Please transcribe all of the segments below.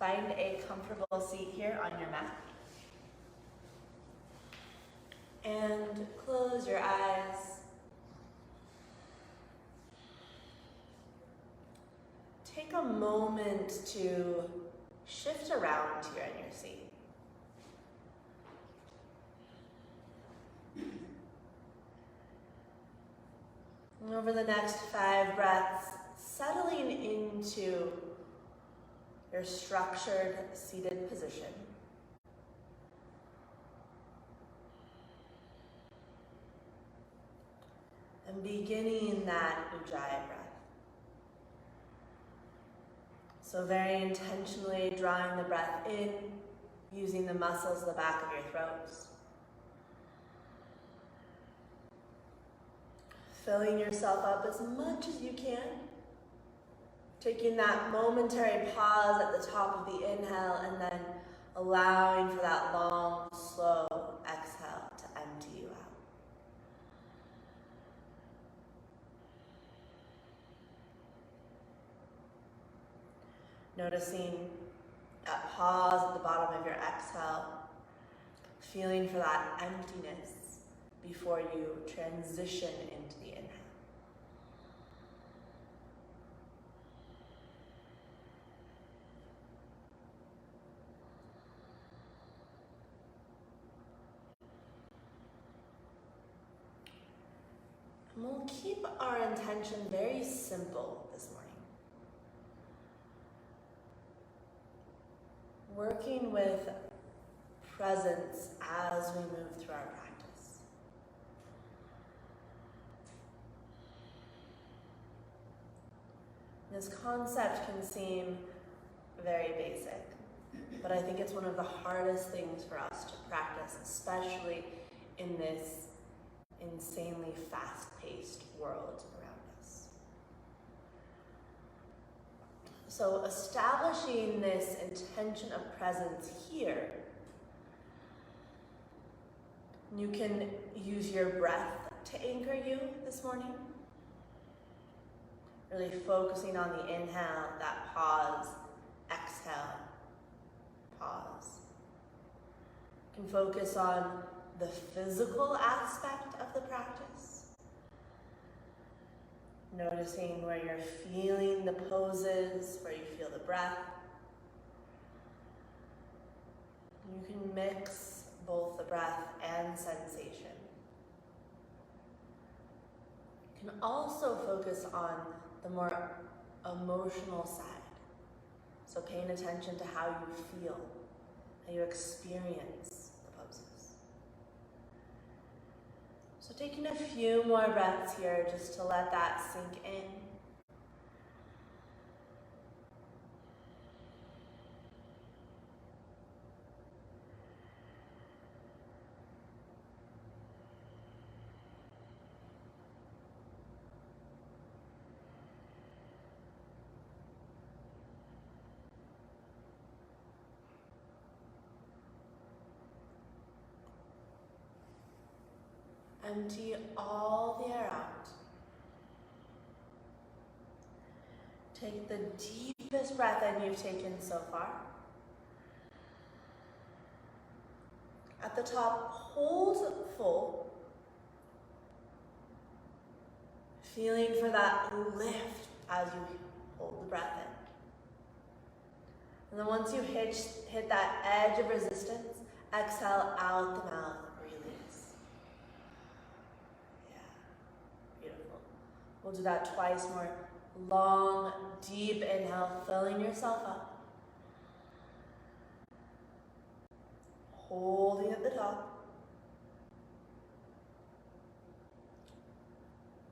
Find a comfortable seat here on your mat. And close your eyes. Take a moment to shift around here in your seat. And over the next 5 breaths, settling into your structured seated position. And beginning that Ujjayi breath. So very intentionally drawing the breath in, using the muscles at the back of your throat. Filling yourself up as much as you can. Taking that momentary pause at the top of the inhale and then allowing for that long, slow exhale to empty you out. Noticing that pause at the bottom of your exhale, feeling for that emptiness before you transition into the inhale. And we'll keep our intention very simple this morning. Working with presence as we move through our practice. This concept can seem very basic, but I think it's one of the hardest things for us to practice, especially in this insanely fast-paced world around us. So establishing this intention of presence here, you can use your breath to anchor you this morning. Really focusing on the inhale, that pause, exhale, pause. You can focus on the physical aspect of the practice. Noticing where you're feeling the poses, where you feel the breath. You can mix both the breath and sensation. You can also focus on the more emotional side. So paying attention to how you feel, how you experience the poses. So taking a few more breaths here just to let that sink in. Empty all the air out. Take the deepest breath in you've taken so far. At the top, hold full. Feeling for that lift as you hold the breath in. And then once you hit that edge of resistance, exhale out the mouth. We'll do that twice more. Long, deep inhale, filling yourself up. Holding at the top.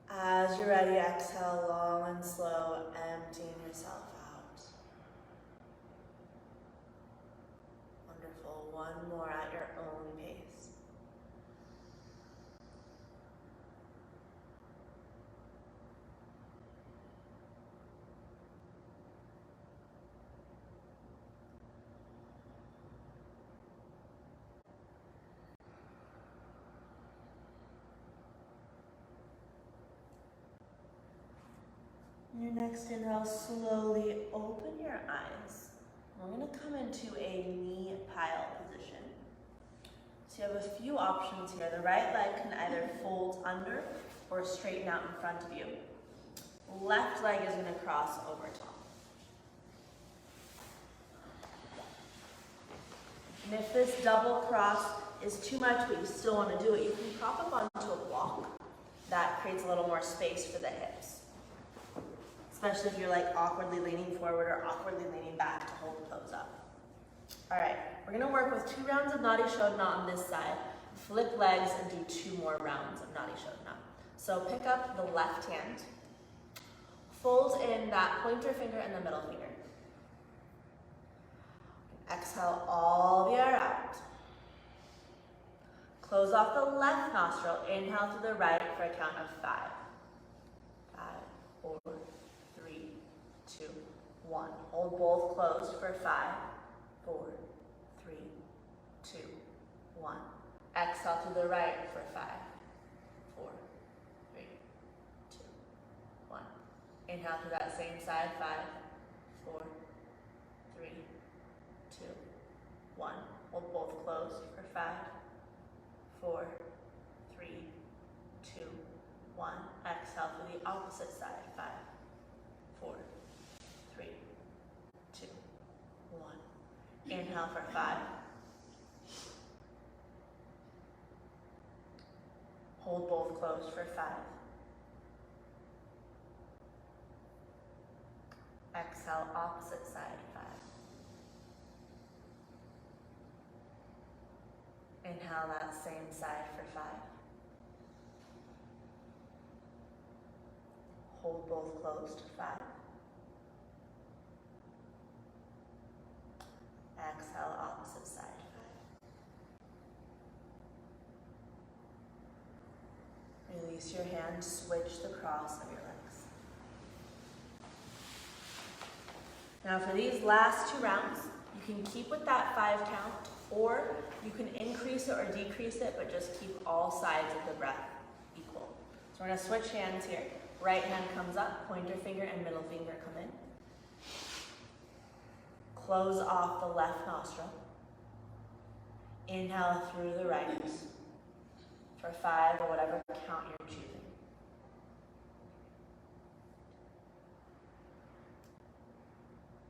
As you're ready, exhale long and slow, emptying yourself out. Wonderful. One more at your own pace. Your next inhale, slowly open your eyes. We're going to come into a knee pile position. So you have a few options here. The right leg can either fold under or straighten out in front of you. Left leg is going to cross over top. And if this double cross is too much, but you still want to do it, you can prop up onto a block. That creates a little more space for the hips. Especially if you're like awkwardly leaning forward or awkwardly leaning back to hold the pose up. All right, we're gonna work with 2 rounds of Nadi Shodhana on this side, flip legs and do 2 more rounds of Nadi Shodhana. So pick up the left hand, fold in that pointer finger and the middle finger. Exhale all the air out. Close off the left nostril, inhale through the right for a count of 5. 5, 4, 3, 2, 1. Hold both closed for 5, 4, 3, 2, 1. Exhale through the right for 5, 4, 3, 2, 1. Inhale through that same side, 5, 4, 3, 2, 1. Hold both closed for 5, 4, 3, 2, 1. Exhale through the opposite side, 5, 4, 3, 2, 1. Inhale for 5. Hold both closed for 5. Exhale, opposite side, 5. Inhale that same side for 5. Hold both closed, 5. Exhale, opposite side, 5. Release your hand, switch the cross of your legs. Now for these last 2 rounds, you can keep with that 5 count, or you can increase it or decrease it, but just keep all sides of the breath equal. So we're gonna switch hands here. Right hand comes up, pointer finger and middle finger come in. Close off the left nostril. Inhale through the right for 5 or whatever count you're choosing.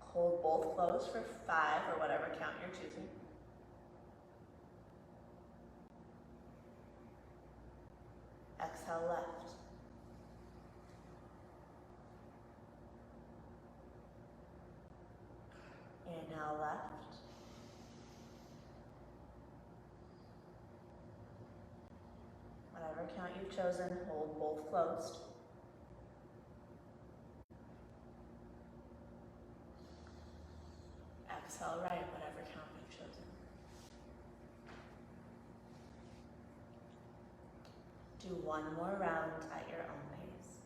Hold both closed for 5 or whatever count you're choosing. Exhale left. Inhale left. Whatever count you've chosen, hold both closed. Exhale right, whatever count you've chosen. Do 1 more round at your own pace.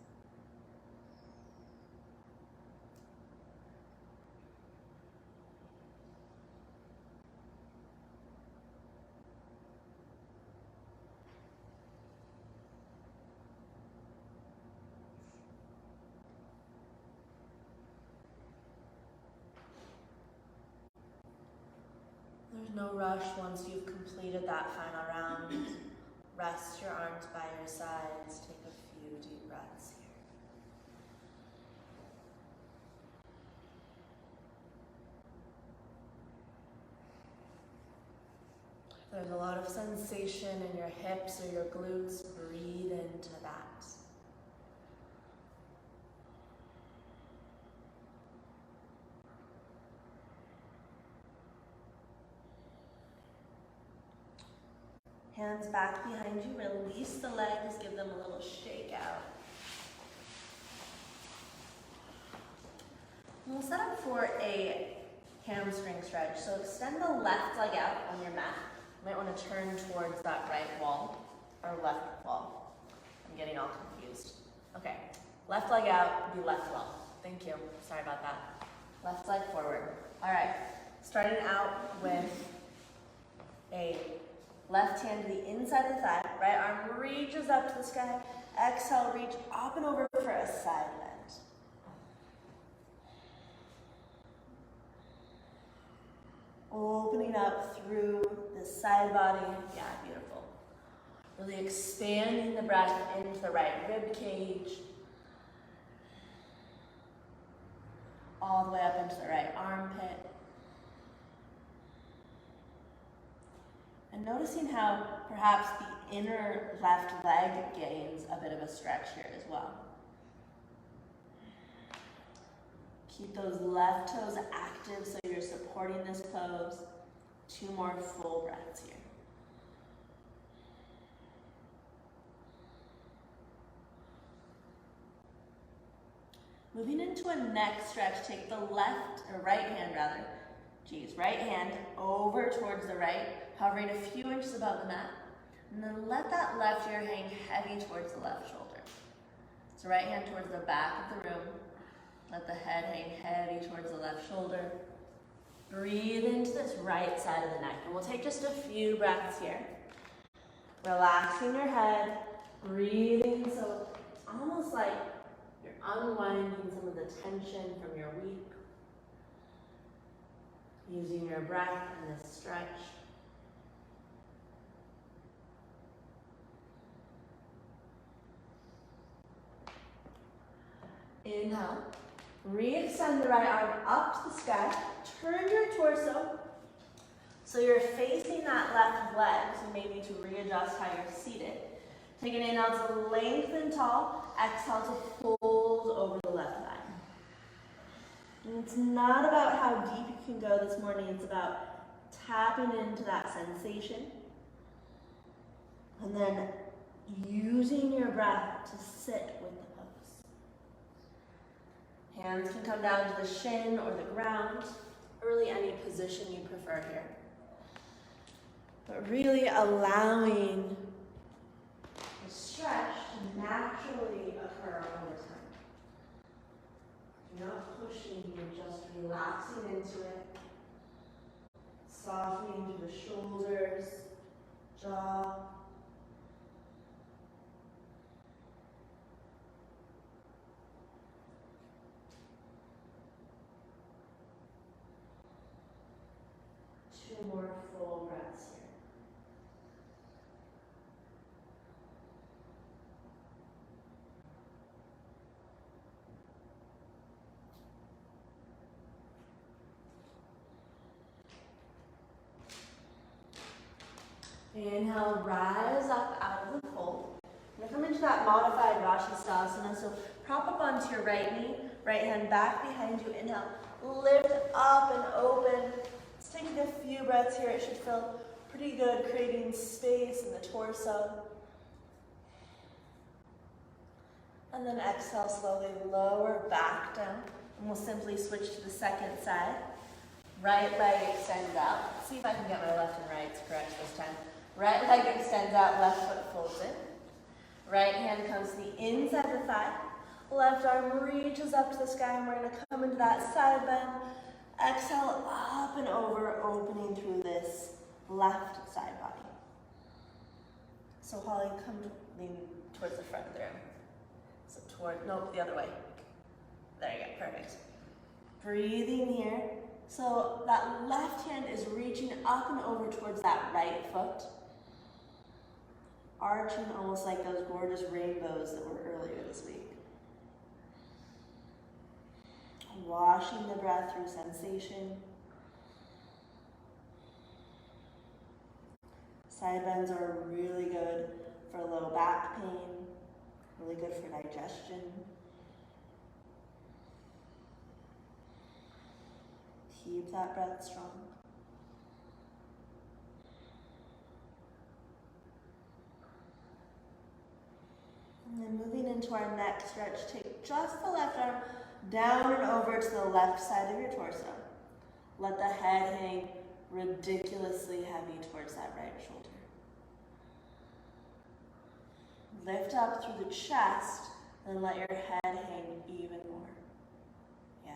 There's no rush once you've completed that final round. Rest your arms by your sides. Take a few deep breaths here. If there's a lot of sensation in your hips or your glutes, breathe into that. Hands back behind you, release the legs, give them a little shake out. We'll set up for a hamstring stretch. So extend the left leg out on your mat. You might want to turn towards that right wall or left wall. I'm getting all confused. Okay, left leg out, be left wall. Thank you, sorry about that. Left leg forward. All right, starting out with a left hand to the inside of the thigh, right arm reaches up to the sky. Exhale, reach up and over for a side bend. Opening up through the side body. Yeah, beautiful. Really expanding the breath into the right rib cage. All the way up into the right armpit. And noticing how perhaps the inner left leg gains a bit of a stretch here as well. Keep those left toes active so you're supporting this pose. 2 more full breaths here. Moving into a neck stretch, take the right hand over towards the right, hovering a few inches above the mat. And then let that left ear hang heavy towards the left shoulder. So right hand towards the back of the room. Let the head hang heavy towards the left shoulder. Breathe into this right side of the neck. And we'll take just a few breaths here. Relaxing your head, breathing. So it's almost like you're unwinding some of the tension from your week. Using your breath in this stretch. Inhale. Re-extend the right arm up to the sky. Turn your torso so you're facing that left leg. So you may need to readjust how you're seated. Take an inhale to lengthen tall. Exhale to fold over the left thigh. And it's not about how deep you can go this morning. It's about tapping into that sensation. And then using your breath to sit with the pose. Hands can come down to the shin or the ground, or really any position you prefer here. But really allowing the stretch to naturally occur over time. You're not pushing, you're just relaxing into it. Softening through the shoulders, jaw. Two more full breaths here. Inhale, rise up out of the fold. You're going to come into that modified Vashisthasana. So prop up onto your right knee, right hand back behind you. Inhale, lift up and open. Let's take a few breaths here. It should feel pretty good, creating space in the torso. And then exhale, slowly lower back down. And we'll simply switch to the second side. Right leg extends out. Let's see if I can get my left and rights correct this time. Right leg extends out, left foot folds in. Right hand comes to the inside of the thigh. Left arm reaches up to the sky, and we're going to come into that side bend. Exhale, up and over, opening through this left side body. So Holly, come lean towards the front of the room. So the other way. There you go, perfect. Breathing here. So that left hand is reaching up and over towards that right foot. Arching almost like those gorgeous rainbows that were earlier this week. Washing the breath through sensation. Side bends are really good for low back pain, really good for digestion. Keep that breath strong. And then moving into our neck stretch, take just the left arm down and over to the left side of your torso. Let the head hang ridiculously heavy towards that right shoulder. Lift up through the chest, and let your head hang even more. Yeah.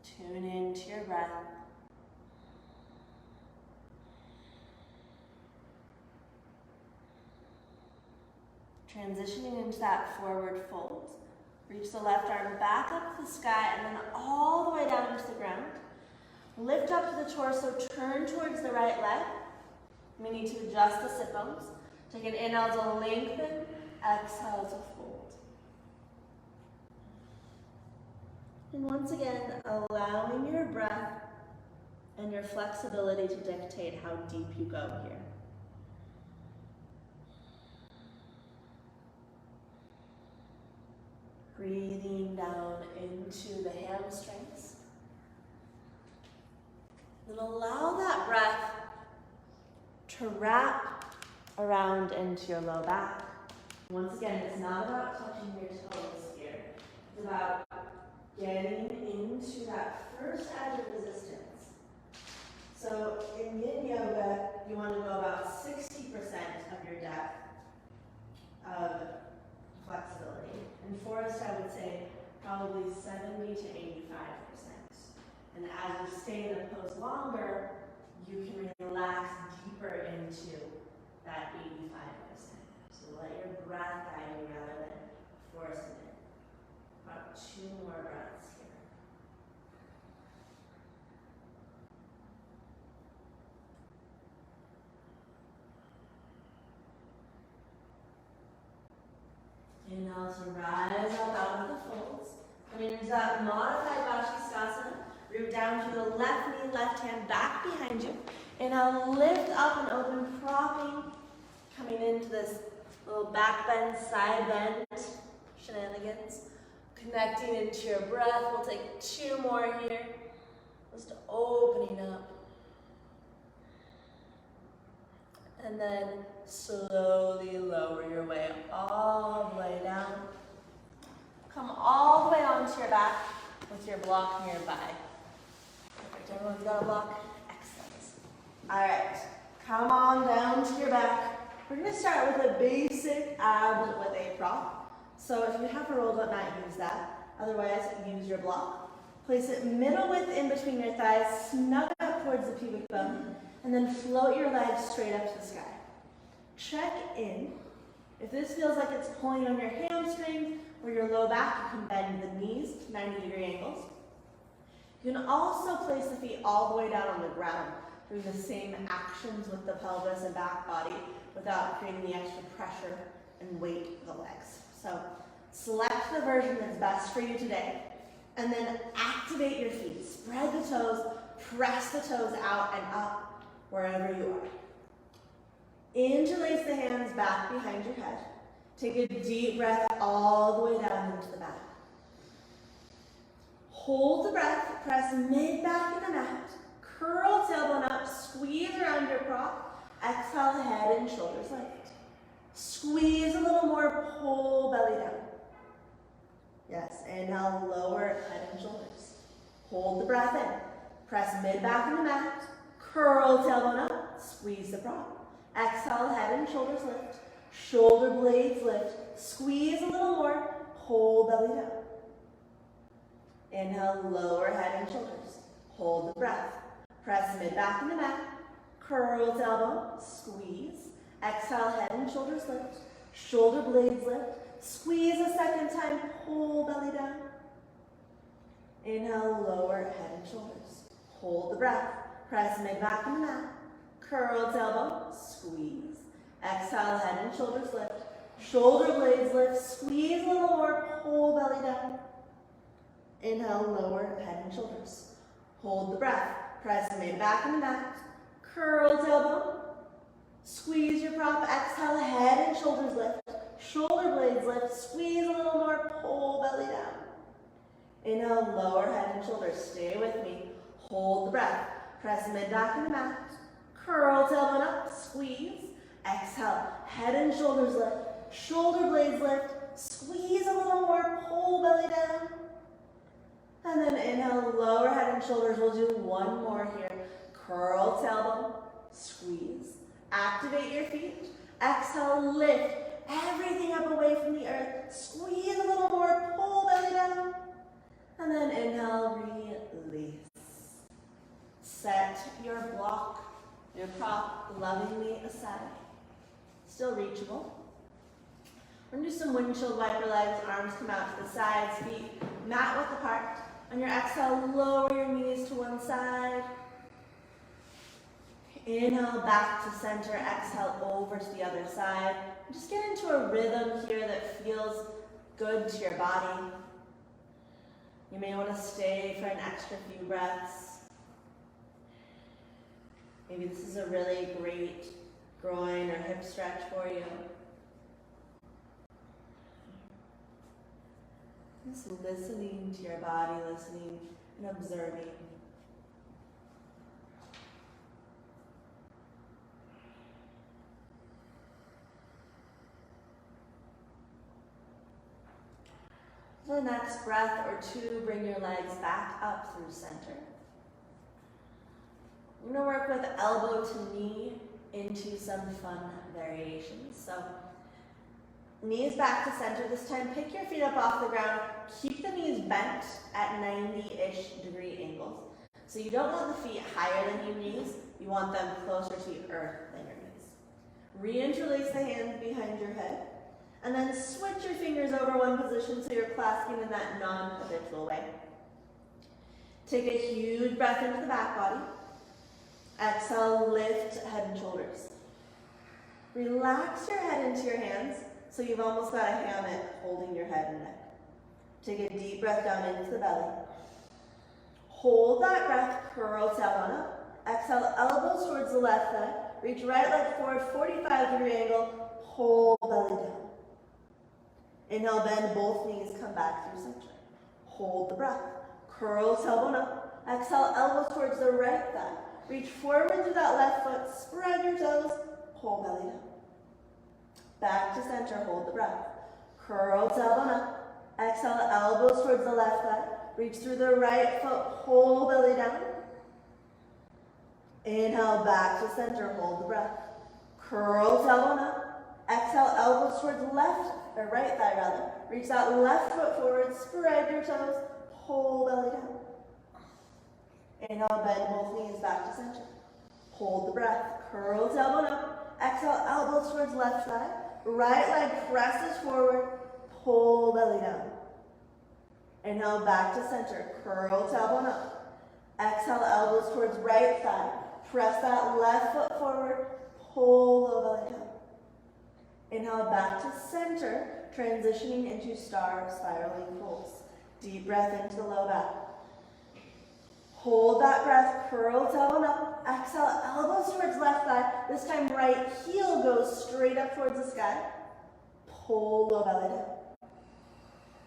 Tune into your breath. Transitioning into that forward fold. Reach the left arm back up to the sky and then all the way down into the ground. Lift up to the torso, turn towards the right leg. We need to adjust the sit bones. Take an inhale to lengthen, exhale to fold. And once again, allowing your breath and your flexibility to dictate how deep you go here. Breathing down into the hamstrings. Then allow that breath to wrap around into your low back. Once again, it's not about touching your toes here. It's about getting into that first edge of resistance. So in yin yoga, you want to go about 60% of your depth of flexibility. In Forrest, I would say probably 70 to 85%. And as you stay in the pose longer, you can relax deeper into that 85%. So let your breath guide you rather than forcing it. About 2 more breaths here. Inhale to rise up out of the folds. Come into that modified Vashisthasana. Root down to the left knee, left hand back behind you. Inhale, lift up and open, propping. Coming into this little back bend, side bend shenanigans. Connecting into your breath. We'll take 2 more here. Just opening up. And then slowly lower your way all the way down. Come all the way onto your back with your block nearby. Perfect. Everyone's got a block? Excellent. All right. Come on down to your back. We're going to start with a basic abs with a prop. So if you have a rolled up mat, use that. Otherwise, use your block. Place it middle width in between your thighs, snug up towards the pubic bone, and then float your legs straight up to the sky. Check in. If this feels like it's pulling on your hamstrings or your low back, you can bend the knees to 90-degree angles. You can also place the feet all the way down on the ground, doing the same actions with the pelvis and back body without creating the extra pressure and weight of the legs. So select the version that's best for you today, and then activate your feet. Spread the toes, press the toes out and up wherever you are. Interlace the hands back behind your head. Take a deep breath all the way down into the back. Hold the breath, press mid-back in the mat. Curl tailbone up, squeeze around your prop. Exhale, head and shoulders lift. Squeeze a little more, pull belly down. Yes, inhale, lower head and shoulders. Hold the breath in. Press mid-back in the mat. Curl tailbone up, squeeze the prop. Exhale, head and shoulders lift. Shoulder blades lift. Squeeze a little more, pull belly down. Inhale, lower head and shoulders. Hold the breath. Press mid-back in the mat. Curl tailbone, squeeze. Exhale, head and shoulders lift. Shoulder blades lift. Squeeze a second time, pull belly down. Inhale, lower head and shoulders. Hold the breath. Press mid-back in the mat. Curl tailbone, squeeze. Exhale, head and shoulders lift. Shoulder blades lift. Squeeze a little more, pull belly down. Inhale, lower head and shoulders. Hold the breath. Press mid-back in the mat. Curl tailbone. Squeeze your prop. Exhale, head and shoulders lift. Shoulder blades lift. Squeeze a little more, pull belly down. Inhale, lower head and shoulders. Stay with me. Hold the breath. Press mid-back in the mat. Curl tailbone up. Squeeze. Exhale, head and shoulders lift. Shoulder blades lift. Squeeze a little more, pull belly down. And then inhale, lower head and shoulders. We'll do 1 more here. Curl tailbone, squeeze. Activate your feet. Exhale, lift everything up away from the earth. Squeeze a little more, pull belly down. And then inhale, release. Set your block, your prop lovingly aside. Still reachable. We're going to do some windshield wiper legs, arms come out to the sides, feet mat width apart. On your exhale, lower your knees to one side. Inhale back to center, exhale over to the other side. Just get into a rhythm here that feels good to your body. You may want to stay for an extra few breaths. Maybe this is a really great groin or hip stretch for you. Just listening to your body, listening and observing. For the next breath or two, bring your legs back up through center. We're going to work with elbow to knee into some fun variations. So, knees back to center. This time, pick your feet up off the ground. Keep the knees bent at 90-ish degree angles. So you don't want the feet higher than your knees. You want them closer to earth than your knees. Reinterlace the hands behind your head. And then switch your fingers over one position so you're clasping in that non-habitual way. Take a huge breath into the back body. Exhale, lift head and shoulders. Relax your head into your hands so you've almost got a hammock holding your head and neck. Take a deep breath down into the belly. Hold that breath, curl tailbone up. Exhale, elbows towards the left thigh. Reach right leg forward, 45-degree angle. Hold belly down. Inhale, bend both knees, come back through center. Hold the breath. Curl tailbone up. Exhale, elbows towards the right thigh. Reach forward through that left foot, spread your toes, hold belly down. Back to center, hold the breath. Curl tailbone up. Exhale, elbows towards the left thigh. Reach through the right foot, hold belly down. Inhale, back to center, hold the breath. Curl tailbone up. Exhale, elbows towards left, or right thigh rather. Reach that left foot forward, spread your toes, hold belly down. Inhale, bend both knees back to center. Hold the breath, curl tailbone up. Exhale, elbows towards left thigh. Right leg presses forward, pull belly down. Inhale, back to center, curl tailbone up. Exhale, elbows towards right thigh. Press that left foot forward, pull low belly down. Inhale, back to center, transitioning into star spiraling pulse. Deep breath into the low back. Hold that breath, curl tailbone up. Exhale, elbows towards left thigh. This time, right heel goes straight up towards the sky. Pull low belly down.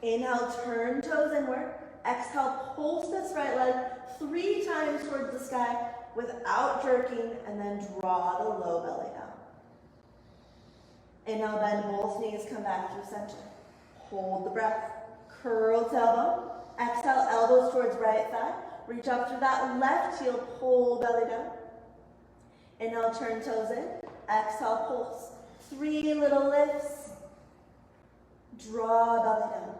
Inhale, turn toes inward. Exhale, pulse this right leg 3 times towards the sky without jerking, and then draw the low belly down. Inhale, bend both knees, come back through center. Hold the breath. Curl tailbone. Exhale, elbows towards right thigh. Reach up through that left heel, pull belly down. Inhale, turn toes in. Exhale, pulse. 3 little lifts. Draw belly down.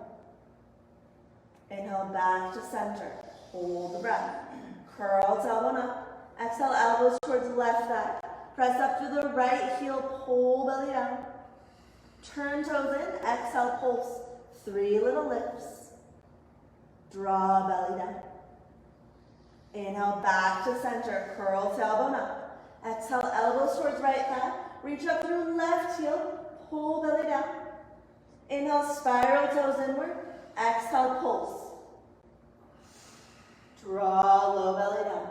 Inhale, back to center. Hold the breath. Curl tailbone up. Exhale, elbows towards left thigh. Press up through the right heel, pull belly down. Turn toes in, exhale, pulse. 3 little lifts. Draw belly down. Inhale, back to center, curl tailbone up. Exhale, elbows towards right thigh. Reach up through left heel, pull belly down. Inhale, spiral toes inward. Exhale, pulse. Draw low belly down.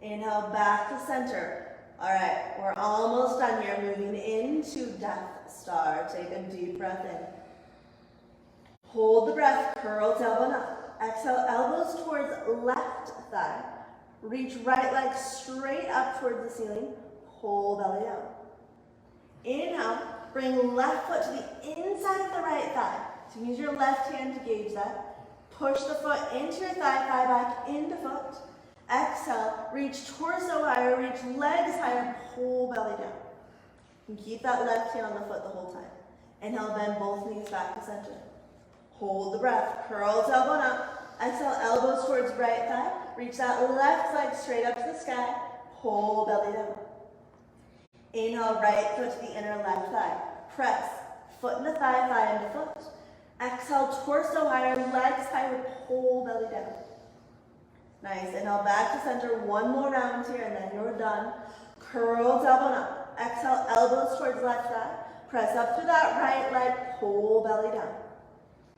Inhale, back to center. All right, we're almost done here. Moving into Death Star. Take a deep breath in. Hold the breath, curl tailbone up. Exhale, elbows towards left thigh. Reach right leg straight up towards the ceiling. Pull belly down. Inhale, bring left foot to the inside of the right thigh. So use your left hand to gauge that. Push the foot into your thigh, thigh back into foot. Exhale, reach torso higher, reach legs higher, pull belly down. And keep that left hand on the foot the whole time. Inhale, bend both knees back to center. Hold the breath, curl tailbone up. Exhale, elbows towards right thigh. Reach that left leg straight up to the sky, pull belly down. Inhale, right foot to the inner left thigh. Press, foot into thigh, thigh into foot. Exhale, torso higher, legs higher, whole belly down. Nice, inhale back to center, one more round here and then you're done. Curl tailbone up. Exhale, elbows towards left thigh. Press up through that right leg, whole belly down.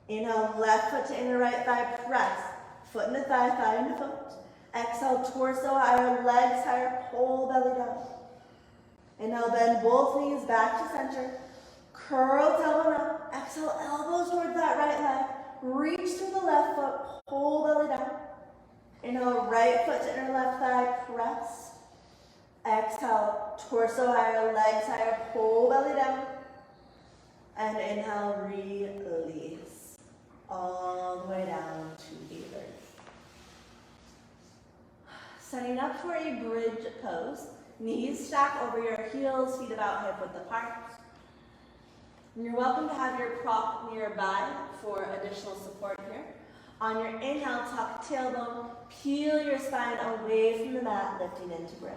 Inhale, left foot to inner right thigh, press. Foot into thigh, thigh into foot. Exhale, torso higher, legs higher, whole belly down. Inhale, bend both knees back to center. Curl tailbone up. Exhale, elbows towards that right leg. Reach through the left foot, whole belly down. Inhale, right foot to inner left thigh, press. Exhale, torso higher, legs higher, whole belly down. And inhale, release. All the way down to the earth. Setting up for a bridge pose. Knees stack over your heels, feet about hip width apart. And you're welcome to have your prop nearby for additional support here. On your inhale, tuck tailbone, peel your spine away from the mat, lifting into bridge.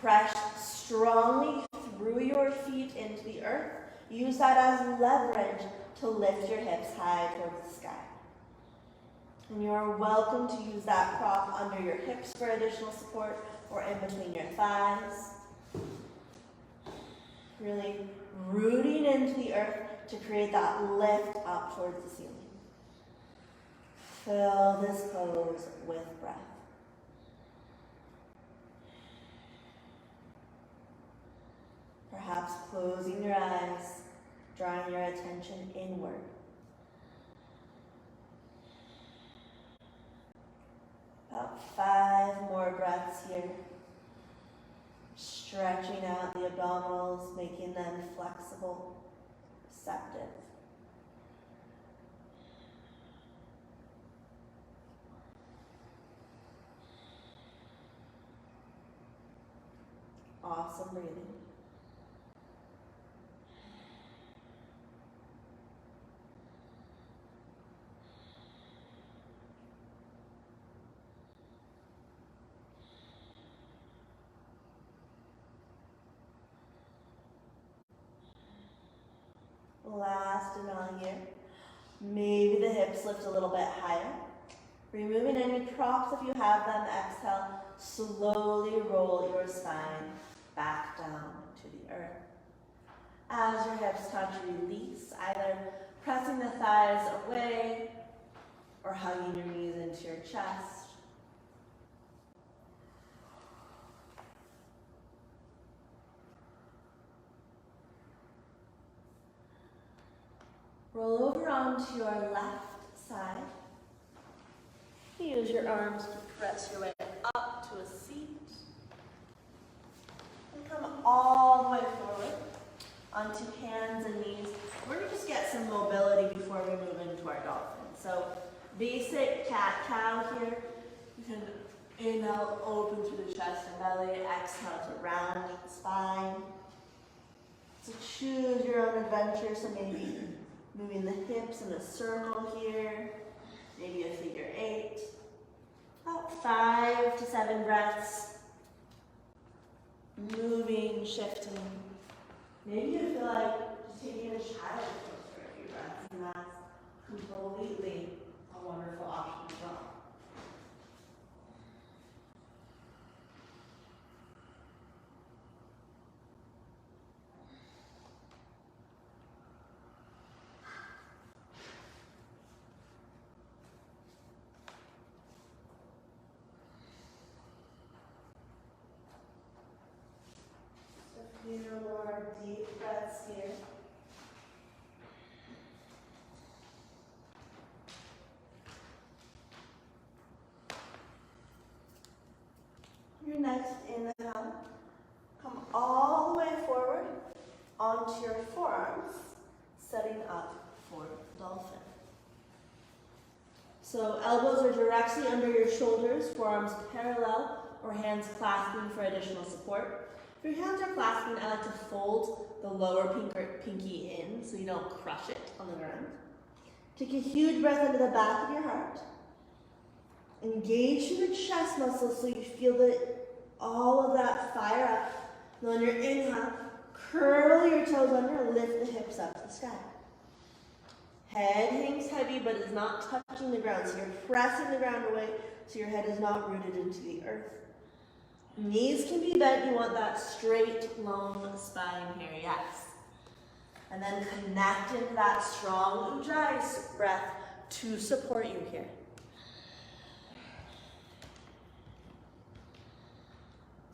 Press strongly through your feet into the earth. Use that as leverage to lift your hips high towards the sky. And you are welcome to use that prop under your hips for additional support or in between your thighs. Really rooting into the earth to create that lift up towards the ceiling. Fill this pose with breath. Perhaps closing your eyes, drawing your attention inward. About 5 more breaths here. Stretching out the abdominals, making them flexible, receptive. Awesome breathing. Last inhale here. Maybe the hips lift a little bit higher. Removing any props if you have them. Exhale. Slowly roll your spine back down to the earth. As your hips touch, release, either pressing the thighs away or hugging your knees into your chest. Roll over onto your left side. Use your arms to press your way up to a seat. And come all the way forward onto hands and knees. We're going to just get some mobility before we move into our dolphin. So basic cat-cow here. You can inhale, open through the chest and belly. Exhale to round the spine. So choose your own adventure. So maybe moving the hips in a circle here, maybe a figure 8. About 5 to 7 breaths. Moving, shifting. Maybe you feel like just taking a child pose for a few breaths, and that's completely a wonderful option as well. A few more deep breaths here. Your next inhale, come all the way forward onto your forearms, setting up for dolphin. So elbows are directly under your shoulders, forearms parallel, or hands clasping for additional support. If your hands are clasping, I like to fold the lower pinky in so you don't crush it on the ground. Take a huge breath into the back of your heart. Engage through the chest muscles so you feel all of that fire up. And on your inhale, Curl your toes under, lift the hips up to the sky. Head hangs heavy but is not touching the ground, so you're pressing the ground away so your head is not rooted into the earth. Knees can be bent. You want that straight, long spine here, yes. And then connect into that strong Ujjayi breath to support you here.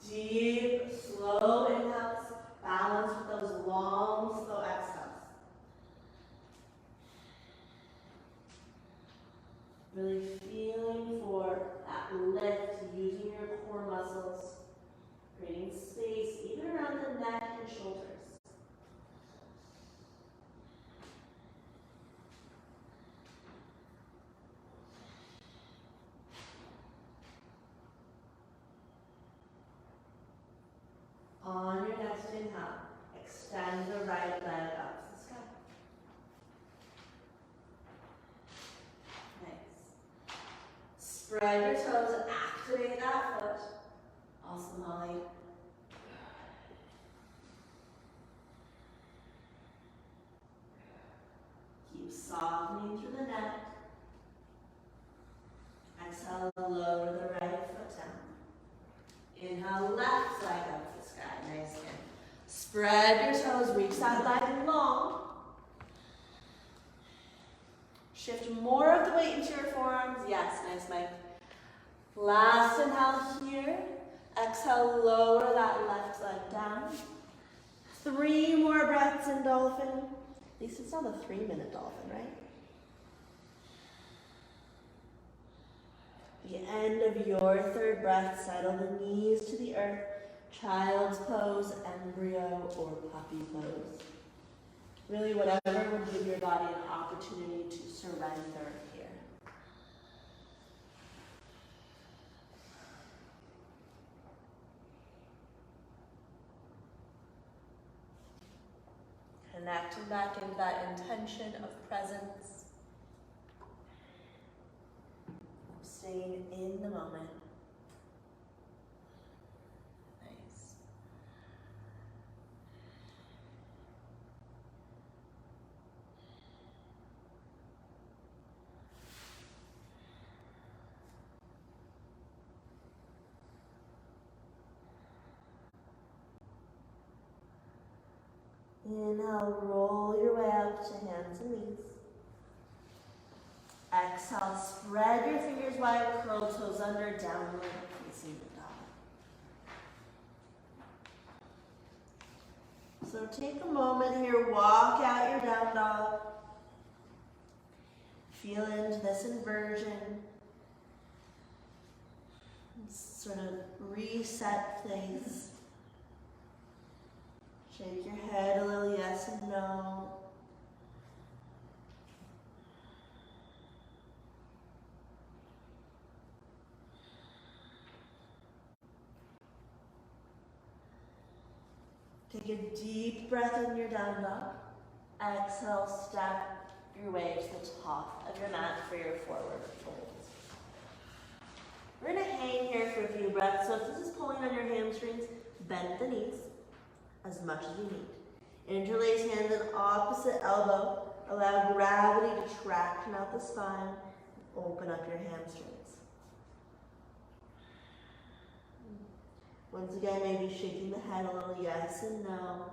Deep, slow inhales, balance with those long, slow exhales. Really feeling for that lift, using your core muscles, creating space even around the neck and shoulders. On your next inhale, extend the right leg up to the sky. Nice. Spread your toes, activate that foot. Awesome, Molly. Keep softening through the neck. Exhale, lower the right foot down. Inhale, left leg up to the sky. Nice again. Spread your toes, reach that leg long. Shift more of the weight into your forearms. Yes, nice, Mike. Last inhale here. Exhale, lower that left leg down. 3 more breaths in Dolphin. At least it's not a 3-minute Dolphin, right? The end of your 3rd breath, settle the knees to the earth. Child's pose, embryo, or puppy pose. Really, whatever would give your body an opportunity to surrender here. Connecting back into that intention of presence. Staying in the moment. Nice. Inhale, roll your way up to hands and knees. Exhale, spread your fingers wide, curl toes under, downward facing dog. So take a moment here, walk out your down dog. Feel into this inversion. Sort of reset things. Shake your head a little yes and no. Take a deep breath in your down dog. Exhale, step your way to the top of your mat for your forward fold. We're going to hang here for a few breaths. So if this is pulling on your hamstrings, bend the knees as much as you need. Interlace hands in opposite elbow. Allow gravity to traction out the spine. Open up your hamstrings. Once again, maybe shaking the head a little yes and no.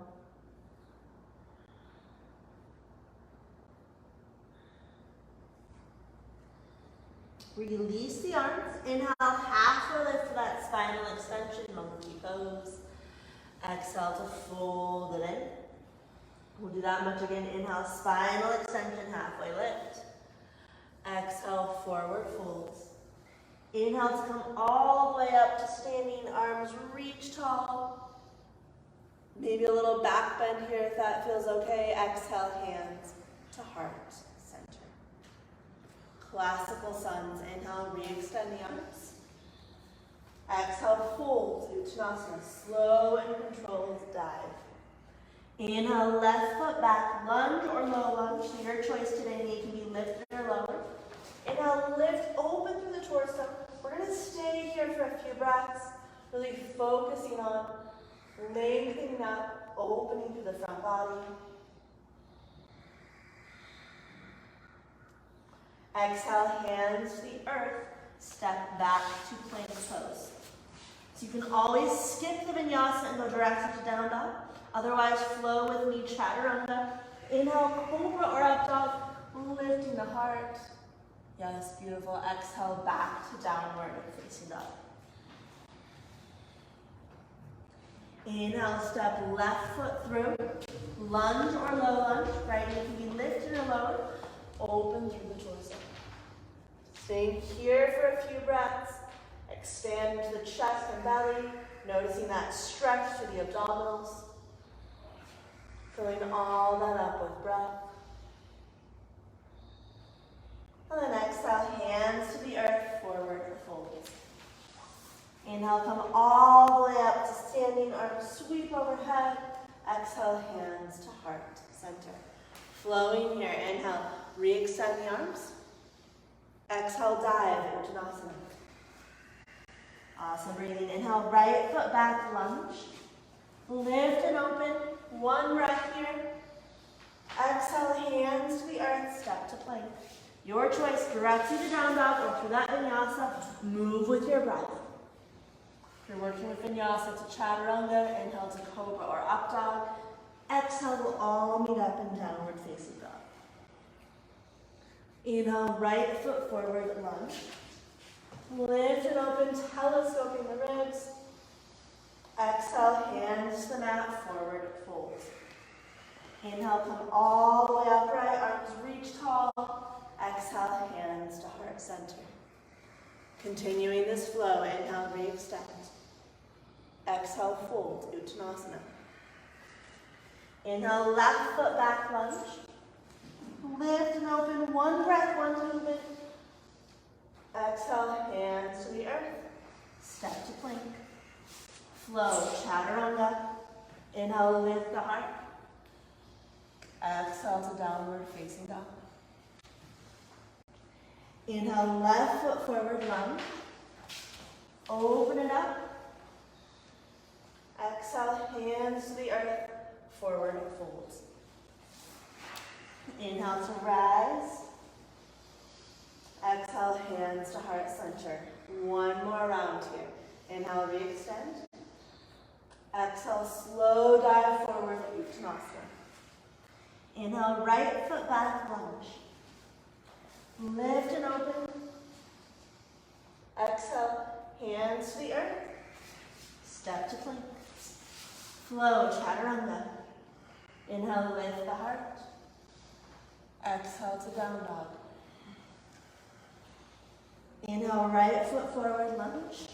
Release the arms. Inhale, halfway lift for that spinal extension, monkey pose. Exhale to fold it in. We'll do that much again. Inhale, spinal extension, halfway lift. Exhale, forward folds. Inhale to come all the way up to standing, arms reach tall. Maybe a little back bend here if that feels okay. Exhale, hands to heart center. Classical suns. Inhale, re-extend the arms. Exhale, fold to Uttanasana. Slow and controlled dive. Inhale, left foot back, lunge or low lunge. So your choice today, knee can be lifted or lower. Inhale, lift, open through the torso. We're going to stay here for a few breaths, really focusing on lengthening up, opening through the front body. Exhale, hands to the earth, step back to plank pose. So you can always skip the vinyasa and go directly to down dog. Otherwise, flow with me, chaturanga. Inhale, cobra or up dog, lifting the heart. Yes, beautiful. Exhale, back to downward facing dog. Inhale, step left foot through, lunge or low lunge. Right knee can be lifted or lowered. Open through the torso. Staying here for a few breaths. Expand into the chest and belly, noticing that stretch through the abdominals. Filling all that up with breath. And then exhale, hands to the earth, forward fold. Inhale, come all the way up to standing, arms sweep overhead. Exhale, hands to heart center. Flowing here, inhale, re-extend the arms. Exhale, dive, Uttanasana. Awesome, breathing. Inhale, right foot back, lunge. Lift and open, one breath here. Exhale, hands to the earth, step to plank. Your choice, directly to down dog or through that vinyasa, move with your breath. If you're working with vinyasa to chaturanga, inhale to cobra or up dog. Exhale, we'll all meet up in downward facing dog. Inhale, right foot forward, lunge. Lift and open, telescoping the ribs. Exhale, hands to the mat, forward fold. Inhale, come all the way upright, arms reach tall. Exhale, hands to heart center. Continuing this flow, inhale, re-extend. Exhale, fold, Uttanasana. Inhale, left foot back, lunge. Lift and open, one breath, one movement. Exhale, hands to the earth. Step to plank. Flow, chaturanga. Inhale, lift the heart. Exhale to downward facing dog. Inhale, left foot forward, lunge. Open it up. Exhale, hands to the earth, forward fold. Inhale to rise. Exhale, hands to heart center. One more round here. Inhale, re-extend. Exhale, slow dive forward, Uttanasana. Inhale, right foot back, lunge. Lift and open. Exhale, hands to the earth. Step to plank. Flow, chaturanga. Inhale, lift the heart. Exhale to down dog. Inhale, right foot forward, lunge.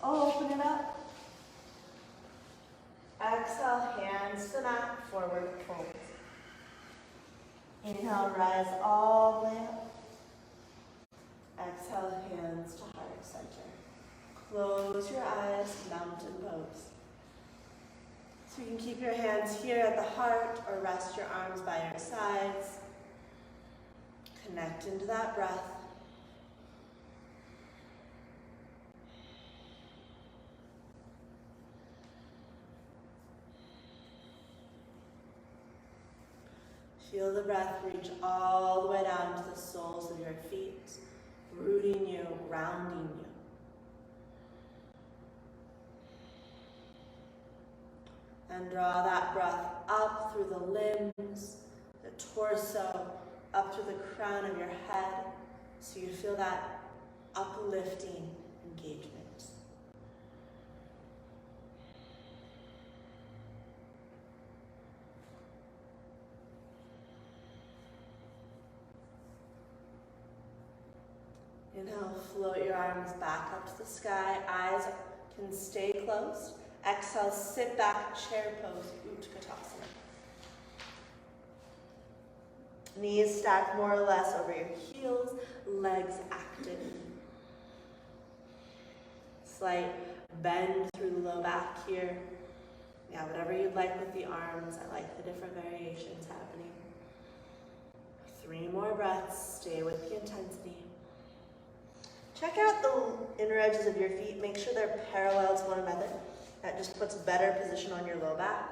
Open it up. Exhale, hands to the mat, forward fold. Inhale, rise all the way up. Exhale, hands to heart center. Close your eyes, mountain pose. So you can keep your hands here at the heart or rest your arms by your sides. Connect into that breath. Feel the breath reach all the way down to the soles of your feet, rooting you, grounding you. And draw that breath up through the limbs, the torso, up through the crown of your head, so you feel that uplifting engagement. Inhale, float your arms back up to the sky. Eyes can stay closed. Exhale, sit back, chair pose, Utkatasana. Knees stacked more or less over your heels, legs active. Slight bend through the low back here. Yeah, whatever you'd like with the arms. I like the different variations happening. 3 more breaths, stay with the intensity. Check out the inner edges of your feet. Make sure they're parallel to one another. That just puts better position on your low back.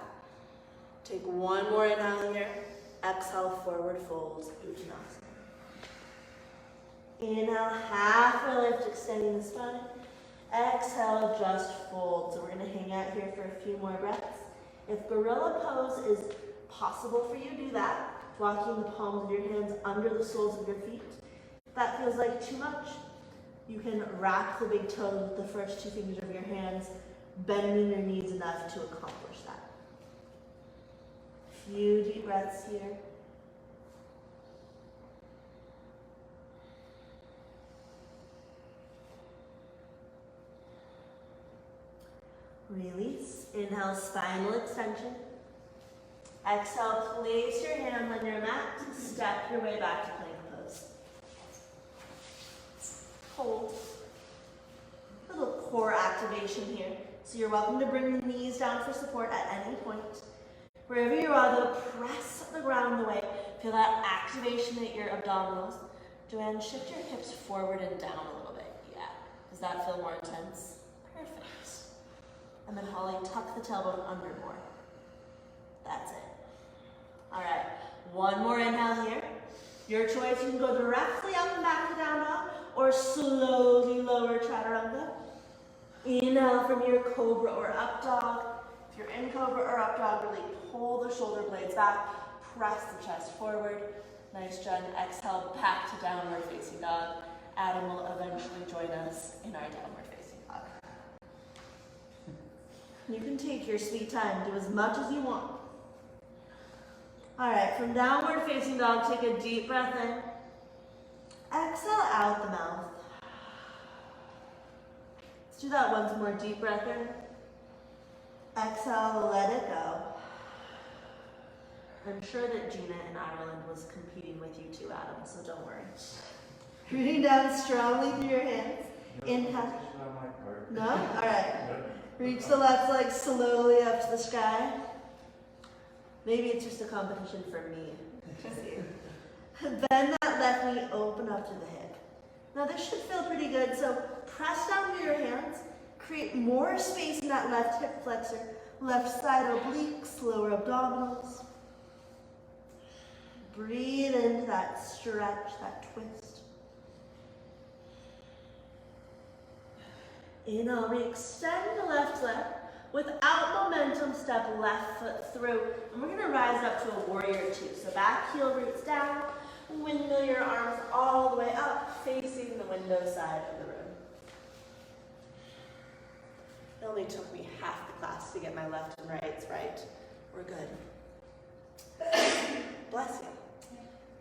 Take one more inhale here. Exhale, forward fold, Uttanasana. Inhale, halfway lift, extending the spine. Exhale, just fold. So we're going to hang out here for a few more breaths. If gorilla pose is possible for you, do that. Walking the palms of your hands under the soles of your feet. If that feels like too much, you can wrap the big toes with the first two fingers of your hands, bending your knees enough to accomplish that. Few deep breaths here. Release. Inhale, spinal extension. Exhale, place your hands on your mat. Step your way back to plank pose. Hold. A little core activation here. So you're welcome to bring the knees down for support at any point. Wherever you are, though, press the ground away. Feel that activation at your abdominals. Joanne, shift your hips forward and down a little bit. Yeah. Does that feel more intense? Perfect. And then Holly, tuck the tailbone under more. That's it. All right, one more inhale here. Your choice, you can go directly up and back to down dog or slowly lower chaturanga. Inhale from your cobra or up dog. If you're in cobra or up dog, really pull the shoulder blades back, press the chest forward. Nice, Jen. Exhale, back to downward facing dog. Adam will eventually join us in our downward facing dog. You can take your sweet time, do as much as you want. All right, from downward facing dog, take a deep breath in. Exhale out the mouth. Let's do that once more. Deep breath in. Exhale, let it go. I'm sure that Gina in Ireland was competing with you too, Adam, so don't worry. Breathing down strongly through your hands. Inhale. No? All right. Reach the left leg slowly up to the sky. Maybe it's just a competition for me. Bend that left knee, open up to the hip. Now this should feel pretty good, so press down with your hands. Create more space in that left hip flexor. Left side obliques, lower abdominals. Breathe into that stretch, that twist. Inhale, re-extend the left leg. Without momentum, step left foot through. And we're gonna rise up to a warrior two. So back heel roots down, windmill your arms all the way up, facing the window side of the room. It only took me half the class to get my left and rights right. We're good. Bless you.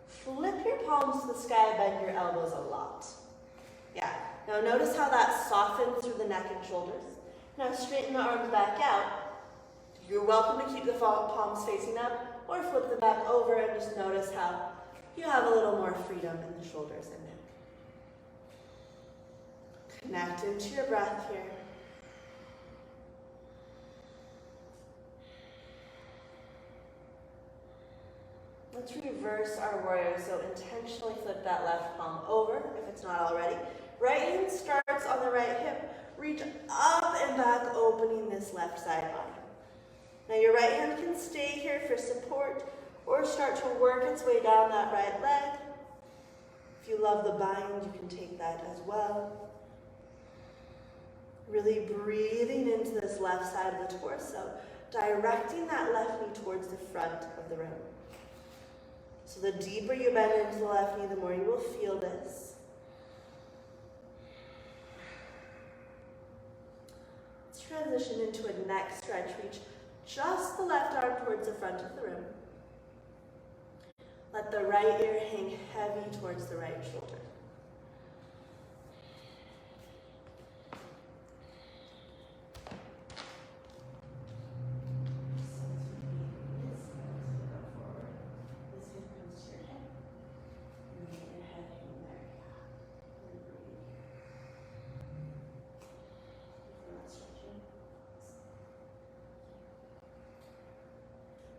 Flip your palms to the sky, bend your elbows a lot. Yeah. Now notice how that softens through the neck and shoulders. Now straighten the arms back out. You're welcome to keep the palms facing up or flip them back over and just notice how you have a little more freedom in the shoulders and neck. Connect into your breath here. Let's reverse our warrior, so intentionally flip that left palm over if it's not already. Right hand starts on the right hip. Reach up and back, opening this left side body. Now your right hand can stay here for support or start to work its way down that right leg. If you love the bind, you can take that as well. Really breathing into this left side of the torso, directing that left knee towards the front of the room. So the deeper you bend into the left knee, the more you will feel this. Transition into a neck stretch. Reach just the left arm towards the front of the room. Let the right ear hang heavy towards the right shoulder.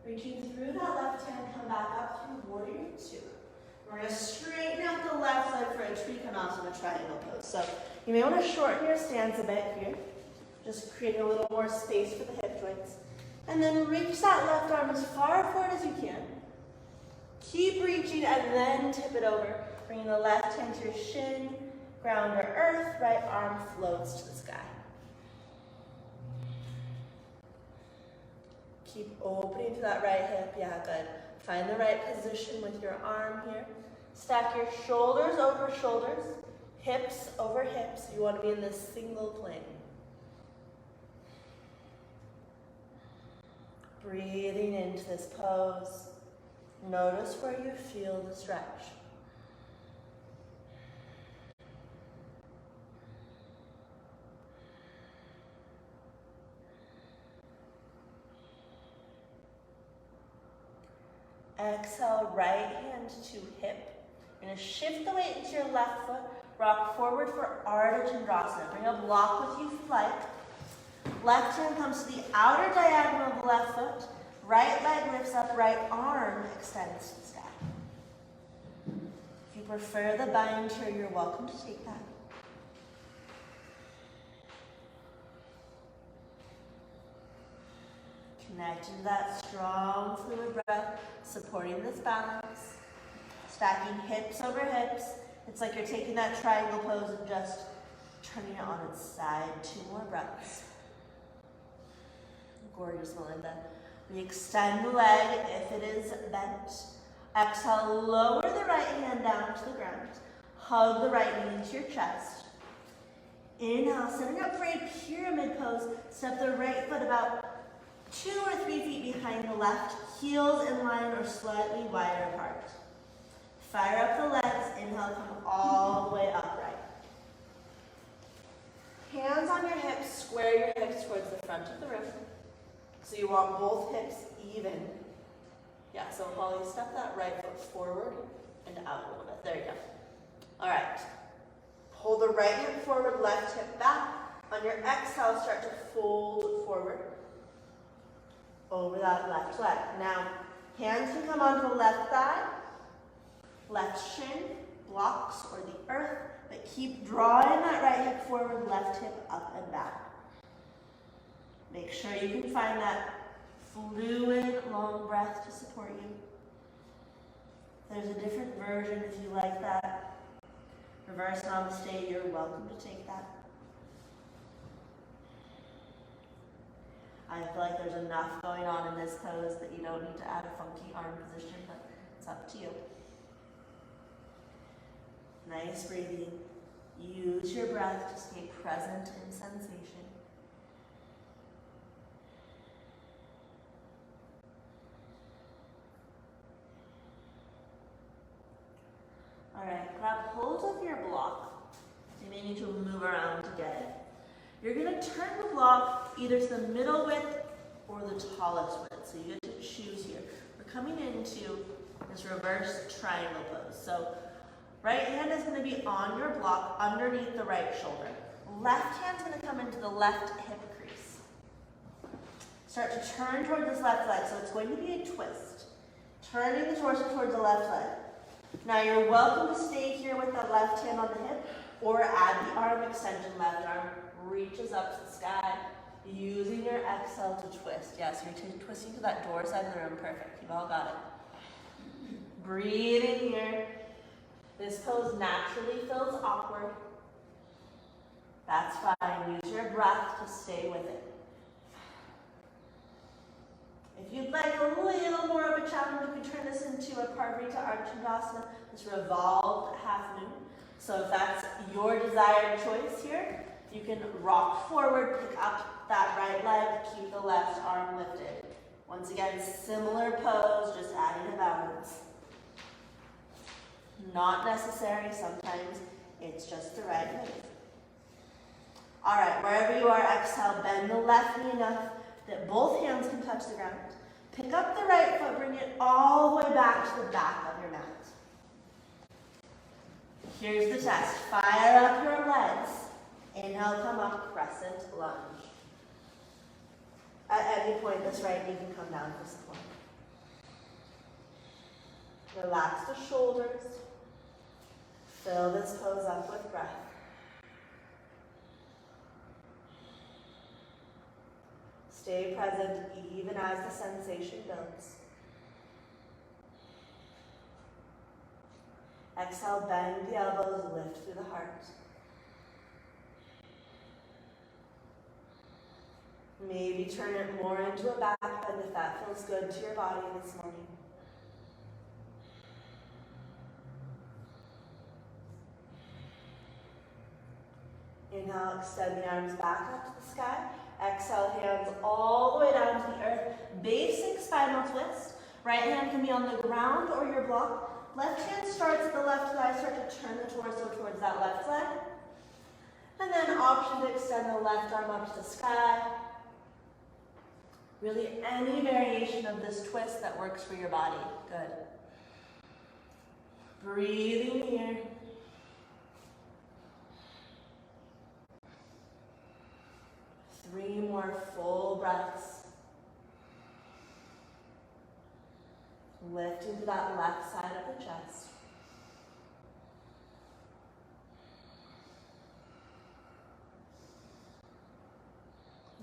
Reaching through that left hand, come back up through warrior two. We're going to straighten out the left leg for a Trikonasana triangle pose. So you may want to shorten your stance a bit here, just creating a little more space for the hip joints. And then reach that left arm as far forward as you can. Keep reaching and then tip it over. Bringing the left hand to your shin, ground to earth, right arm floats to the sky. Keep opening to that right hip. Yeah, good. Find the right position with your arm here. Stack your shoulders over shoulders, hips over hips. You want to be in this single plane. Breathing into this pose. Notice where you feel the stretch. Exhale, right hand to hip. You're going to shift the weight into your left foot. Rock forward for Ardha Chandrasana. Bring a block with you if you like. Left hand comes to the outer diagonal of the left foot. Right leg lifts up, right arm extends to the sky. If you prefer the bind here, you're welcome to take that. Connecting to that strong fluid breath, supporting this balance. Stacking hips over hips. It's like you're taking that triangle pose and just turning it on its side. 2 more breaths. Gorgeous, Melinda. We extend the leg if it is bent. Exhale, lower the right hand down to the ground. Hug the right knee into your chest. Inhale, setting up for a pyramid pose. Step the right foot about 2 or 3 feet behind the left, heels in line or slightly wider apart. Fire up the legs. Inhale, come all the way upright. Hands on your hips, square your hips towards the front of the room. So you want both hips even. Yeah, so Holly, step that right foot forward and out a little bit. There you go. All right. Pull the right hip forward, left hip back. On your exhale, start to fold forward over that left leg. Now, hands can come onto the left thigh, left shin, blocks or the earth, but keep drawing that right hip forward, left hip up and back. Make sure you can find that fluid, long breath to support you. There's a different version if you like that. Reverse Namaste, you're welcome to take that. I feel like there's enough going on in this pose that you don't need to add a funky arm position, but it's up to you. Nice breathing. Use your breath to stay present in sensation. All right, grab hold of your block. You may need to move around to get it. You're going to turn the block either to the middle width or the tallest width. So you get to choose here. We're coming into this reverse triangle pose. So right hand is going to be on your block underneath the right shoulder. Left hand's going to come into the left hip crease. Start to turn toward this left leg. So it's going to be a twist. Turning the torso towards the left leg. Now you're welcome to stay here with the left hand on the hip or add the arm extension. Left arm reaches up to the sky, using your exhale to twist. Yes, you're twisting to that door side of the room. Perfect. You've all got it. Breathe in here. This pose naturally feels awkward. That's fine. Use your breath to stay with it. If you'd like a little more of a challenge, you can turn this into a Parvrita Ardha Chandrasana, this revolved half moon. So if that's your desired choice here, you can rock forward, pick up that right leg, keep the left arm lifted. Once again, similar pose, just adding a balance. Not necessary, sometimes it's just the right move. All right, wherever you are, exhale, bend the left knee enough that both hands can touch the ground. Pick up the right foot, bring it all the way back to the back of your mat. Here's the test. Fire up your legs. Inhale, come up, Crescent Lunge. At any point, this right knee can come down for support. Relax the shoulders. Fill this pose up with breath. Stay present even as the sensation builds. Exhale, bend the elbows, lift through the heart. Maybe turn it more into a back bend if that feels good to your body this morning. Inhale, extend the arms back up to the sky. Exhale, hands all the way down to the earth. Basic spinal twist. Right hand can be on the ground or your block. Left hand starts at the left thigh. Start to turn the torso towards that left leg. And then option to extend the left arm up to the sky. Really any variation of this twist that works for your body. Good. Breathing here. Three more full breaths. Lift into that left side of the chest.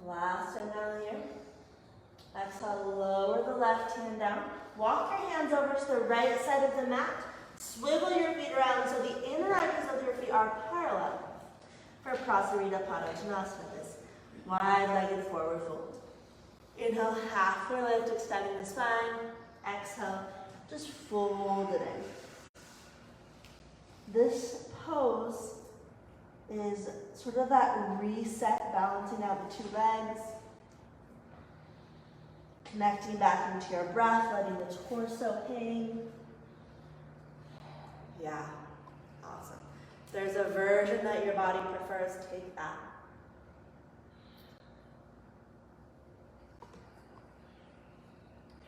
Last inhale here. Exhale, lower the left hand down. Walk your hands over to the right side of the mat. Swivel your feet around so the inner edges of your feet are parallel for Prasarita Padottanasana, this wide-legged forward fold. Inhale, halfway lift, extending the spine. Exhale, just fold it in. This pose is sort of that reset, balancing out the two legs, connecting back into your breath, letting the torso hang. Yeah, awesome. If there's a version that your body prefers, take that.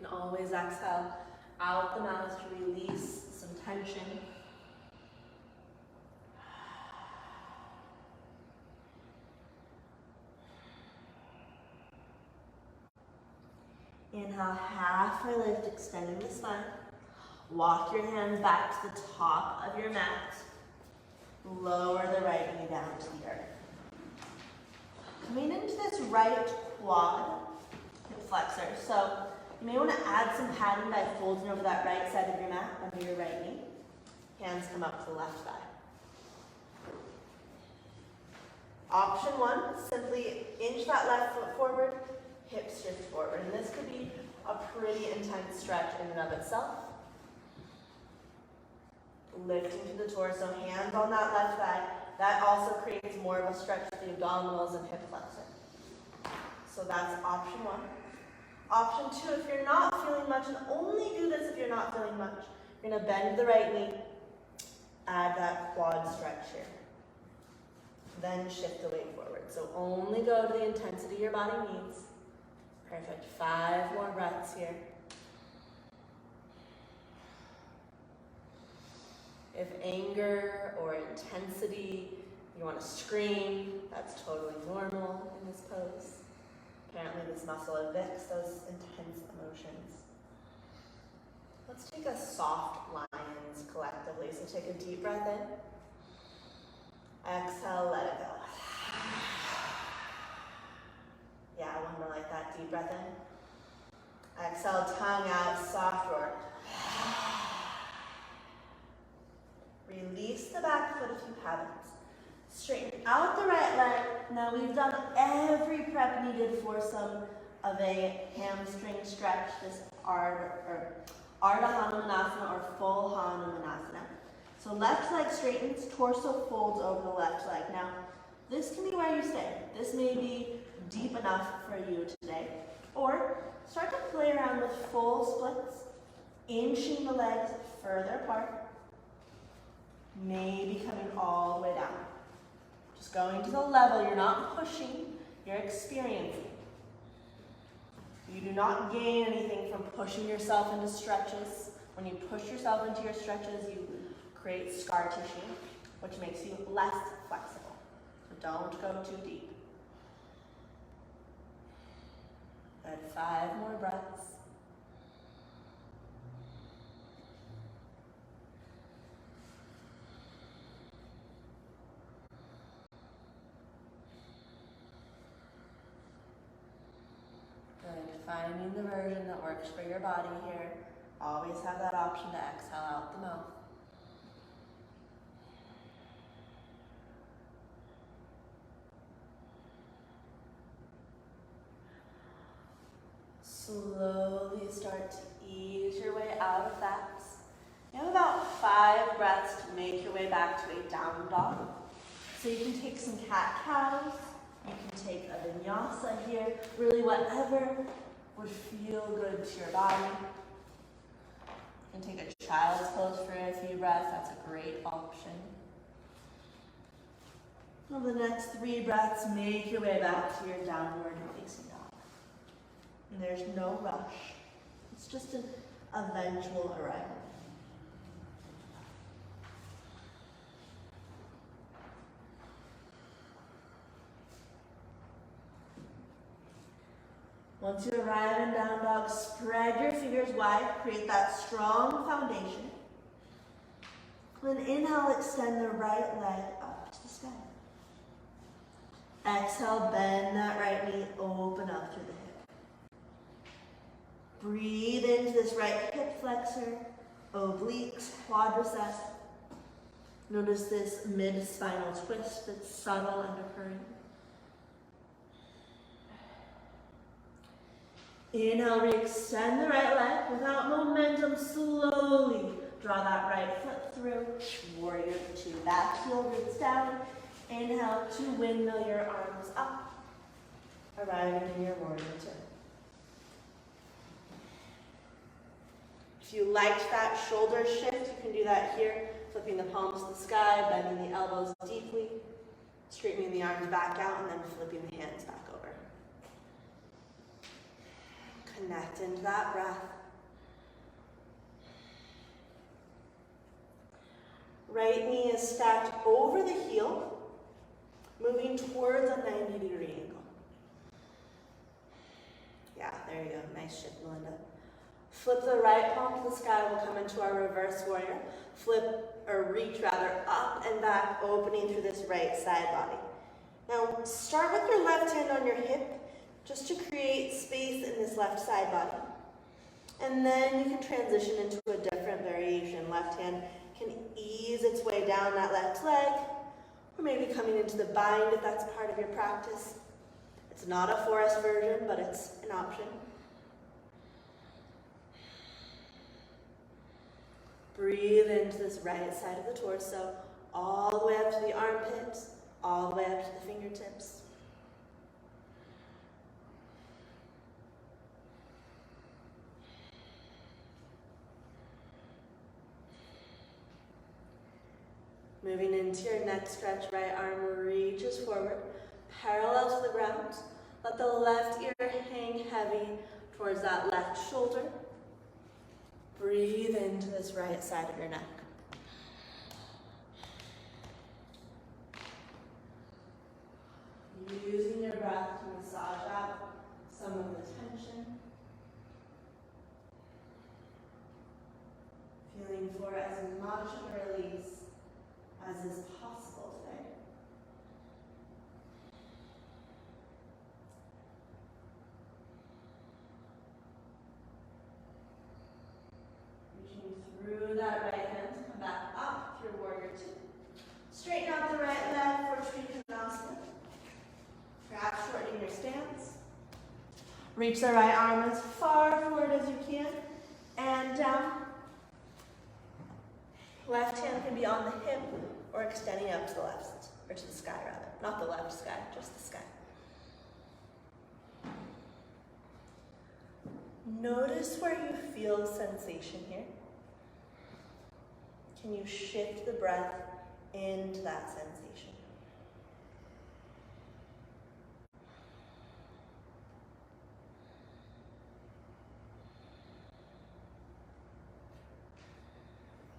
You can always exhale out the mouth to release some tension. Inhale, halfway lift, extending the spine. Walk your hands back to the top of your mat. Lower the right knee down to the earth. Coming into this right quad, hip flexor. So you may want to add some padding by folding over that right side of your mat under your right knee. Hands come up to the left thigh. Option one, simply inch that left foot forward, hips shift forward. And this could be a pretty intense stretch in and of itself. Lifting to the torso, hands on that left thigh. That also creates more of a stretch for the abdominals and hip flexor. So that's option one. Option two, if you're not feeling much, and only do this if you're not feeling much, you're going to bend the right knee, add that quad stretch here. Then shift the weight forward. So only go to the intensity your body needs. Perfect. 5 more breaths here. If anger or intensity, you want to scream, that's totally normal in this pose. Apparently this muscle evicts those intense emotions. Let's take a soft lions collectively. So take a deep breath in. Exhale, let it go. Yeah, one more like that. Deep breath in. Exhale, tongue out, soft roar. Release the back foot if you haven't. Straighten out the right leg. Now we've done every prep needed for some of a hamstring stretch, this Ardha Hanumanasana or full Hanumanasana. So left leg straightens, torso folds over the left leg. Now, this can be where you stay. This may be deep enough for you today. Or start to play around with full splits, inching the legs further apart, maybe coming all the way down. Just going to the level, you're not pushing, you're experiencing. You do not gain anything from pushing yourself into stretches. When you push yourself into your stretches, you create scar tissue, which makes you less flexible. So don't go too deep. Good, 5 more breaths. finding the version that works for your body here. Always have that option to exhale out the mouth. Slowly start to ease your way out of that. You have about 5 breaths to make your way back to a down dog. So you can take some cat-cows, you can take a vinyasa here, really whatever would feel good to your body. You can take a child's pose for a few breaths, that's a great option. On the next 3 breaths, make your way back to your downward facing dog. And there's no rush. It's just an eventual arrival. Once you arrive in down dog, spread your fingers wide, create that strong foundation. Then inhale, extend the right leg up to the sky. Exhale, bend that right knee, open up through the hip. Breathe into this right hip flexor, obliques, quadriceps. Notice this mid-spinal twist that's subtle and occurring. Inhale, re-extend the right leg. Without momentum, slowly draw that right foot through. Warrior 2. Back heel roots down. Inhale to windmill your arms up. Arriving in your warrior 2. If you liked that shoulder shift, you can do that here. Flipping the palms to the sky, bending the elbows deeply, straightening the arms back out, and then flipping the hands back over. Connect into that breath. Right knee is stacked over the heel, moving towards a 90-degree angle. Yeah, there you go. Nice shift, Melinda. Flip the right palm to the sky. We'll come into our reverse warrior. Flip, or reach rather, up and back, opening through this right side body. Now, start with your left hand on your hip, just to create space in this left side body. And then you can transition into a different variation. Left hand can ease its way down that left leg, or maybe coming into the bind if that's part of your practice. It's not a Forrest version, but it's an option. Breathe into this right side of the torso, all the way up to the armpits, all the way up to the fingertips. Moving into your next stretch, right arm reaches forward, parallel to the ground. Let the left ear hang heavy towards that left shoulder. Breathe into this right side of your neck. Using your breath to massage out some of the tension. Feeling for as much of a release as is possible today. Reaching through that right hand, come back up through warrior 2. Straighten out the right leg for Trikonasana. Perhaps shortening your stance. Reach the right arm as far forward as you can, and down. Left hand can be on the hip or extending up to the left, or to the sky rather. Not the left sky, just the sky. Notice where you feel sensation here. Can you shift the breath into that sensation?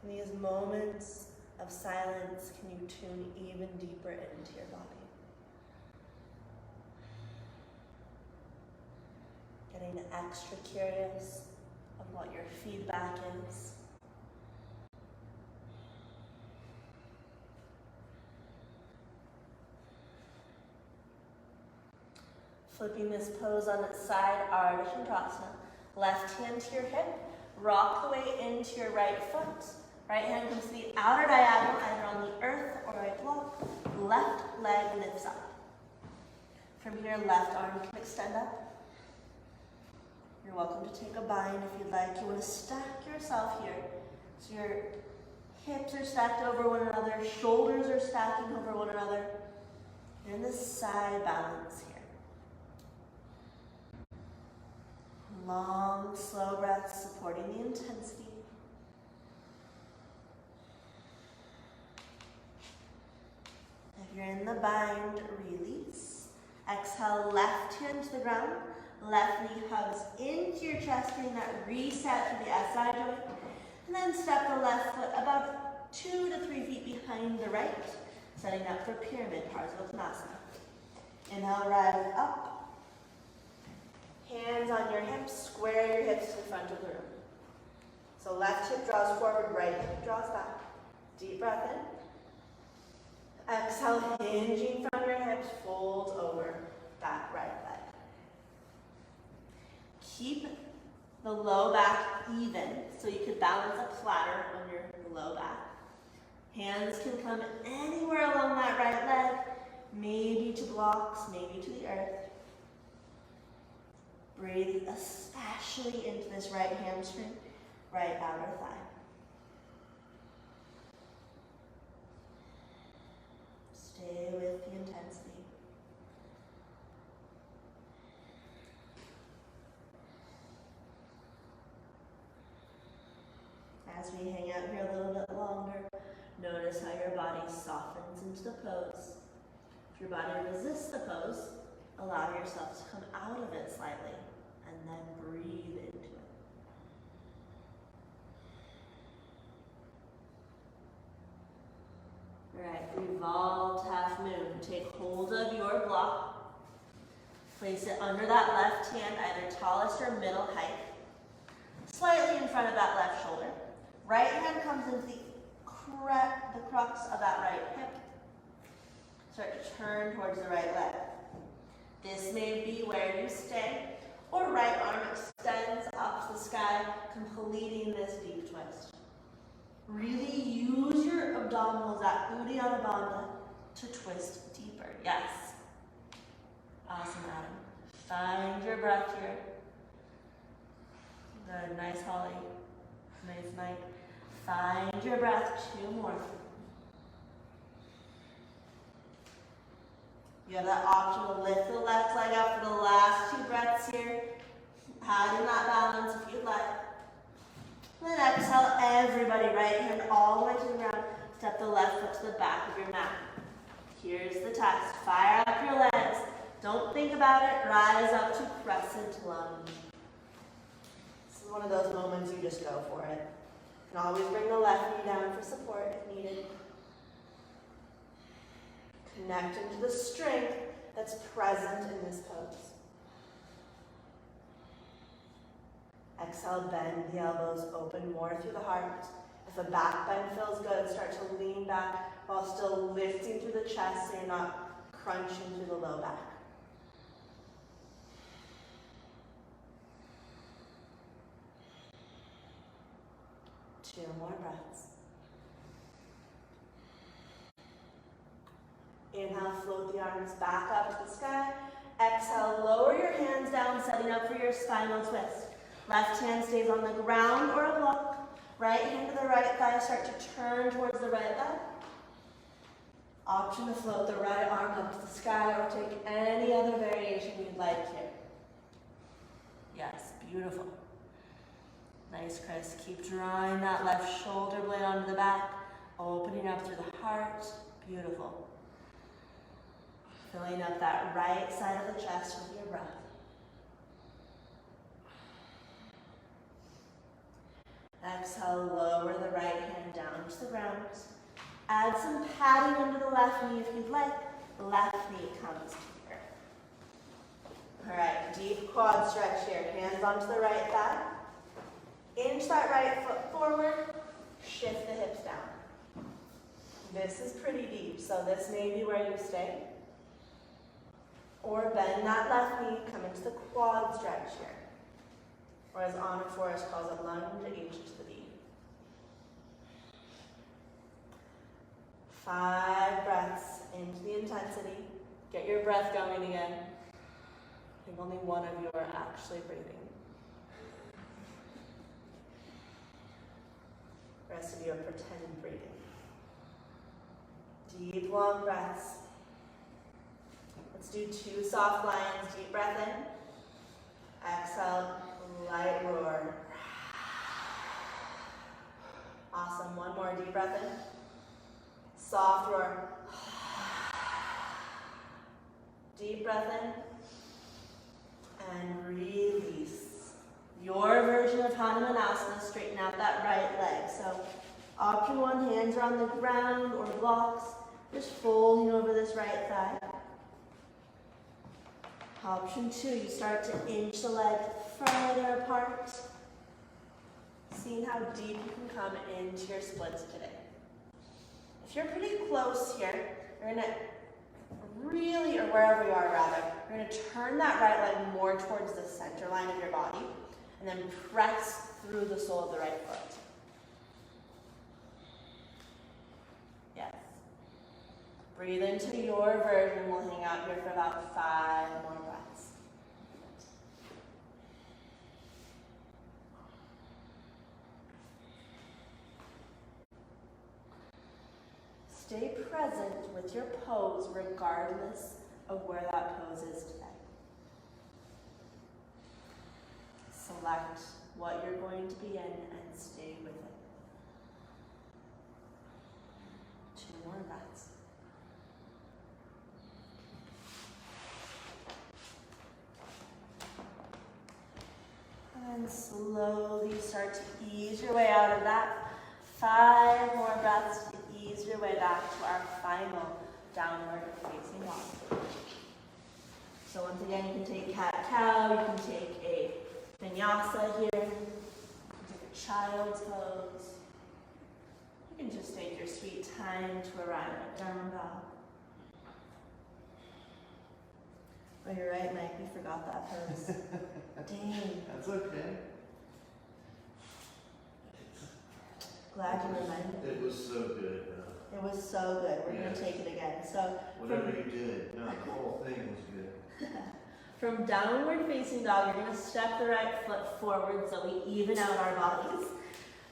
In these moments of silence, can you tune even deeper into your body? Getting extra curious of what your feedback is. Flipping this pose on its side, Ardha Chandrasana. Left hand to your hip, rock the way into your right foot. Right hand comes to the outer diagonal, either on the earth or right block. Left leg lifts up. From here, left arm can extend up. You're welcome to take a bind if you'd like. You want to stack yourself here. So your hips are stacked over one another, shoulders are stacking over one another. You're in this side balance here. Long, slow breaths supporting the intensity. If you're in the bind, release. Exhale, left hand to the ground. Left knee hugs into your chest, getting that reset to the SI joint. And then step the left foot about 2 to 3 feet behind the right, setting up for pyramid, Parsvottanasana. Inhale, rise up. Hands on your hips, square your hips to the front of the room. So left hip draws forward, right hip draws back. Deep breath in. Exhale, hinging from your hips, fold over that right leg. Keep the low back even, so you could balance a platter on your low back. Hands can come anywhere along that right leg, maybe to blocks, maybe to the earth. Breathe especially into this right hamstring, right outer thigh. Stay with the intensity. As we hang out here a little bit longer, notice how your body softens into the pose. If your body resists the pose, allow yourself to come out of it slightly and then breathe into it. All right, revolved half moon. Take hold of your block. Place it under that left hand, either tallest or middle height, slightly in front of that left shoulder. Right hand comes into the crux of that right hip. Start to turn towards the right leg. This may be where you stay, or right arm extends up to the sky, completing this deep twist. Really use your abdominals, that Uddiyana Bandha, to twist deeper. Yes. Awesome, Adam. Find your breath here. Good, nice Holly. Nice Mike. Find your breath, 2 more. You have that option to lift the left leg up for the last 2 breaths here. Adding that balance if you'd like. And then exhale, everybody, right hand all the way to the ground. Step the left foot to the back of your mat. Here's the test. Fire up your legs. Don't think about it. Rise up to Crescent Lunge. This is one of those moments you just go for it. You can always bring the left knee down for support if needed. Connect into the strength that's present in this pose. Exhale, bend the elbows, open more through the heart. If the back bend feels good, start to lean back while still lifting through the chest so you're not crunching through the low back. Two more breaths. Inhale, float the arms back up to the sky. Exhale, lower your hands down, setting up for your spinal twist. Left hand stays on the ground or a block. Right hand to the right thigh, start to turn towards the right leg. Option to float the right arm up to the sky or take any other variation you'd like here. Yes, beautiful. Nice, Chris. Keep drawing that left shoulder blade onto the back, opening up through the heart. Beautiful. Filling up that right side of the chest with your breath. Exhale, lower the right hand down to the ground. Add some padding under the left knee if you'd like. Left knee comes to the earth. All right, deep quad stretch here. Hands onto the right thigh. Inch that right foot forward. Shift the hips down. This is pretty deep, so this may be where you stay. Or bend that left knee, come into the quad stretch here. Or as Forrest calls it, lunge H to the D. 5 breaths into the intensity. Get your breath going again. I think only one of you are actually breathing. The rest of you are pretend breathing. Deep, long breaths. Let's do 2 soft lions. Deep breath in. Exhale, light roar. Awesome. One more deep breath in. Soft roar. Deep breath in. And release. Your version of Annastasia, straighten out that right leg. So option 1, hands are on the ground or blocks, just folding over this right thigh. Option 2, you start to inch the leg further apart. Seeing how deep you can come into your splits today. If you're pretty close here, you're gonna really, or wherever you are rather, you're gonna turn that right leg more towards the center line of your body and then press through the sole of the right foot. Yes. Breathe into your version. We'll hang out here for about 5 more breaths. Stay present with your pose regardless of where that pose is today. Select what you're going to be in and stay with it. 2 more breaths. And slowly start to ease your way out of that. 5 more breaths to ease your way back to our final downward facing dog. So once again, you can take cat-cow, you can take a vinyasa here, you can take a child's pose. You can just take your sweet time to arrive at down dog. Oh, you're right, Mike, we forgot that pose. Dang. That's okay. Glad you reminded me. It was so good. It was so good. We're going to take it again. So Whatever you did, no, the whole thing was good. From downward facing dog, you're going to step the right foot forward so we even out our bodies.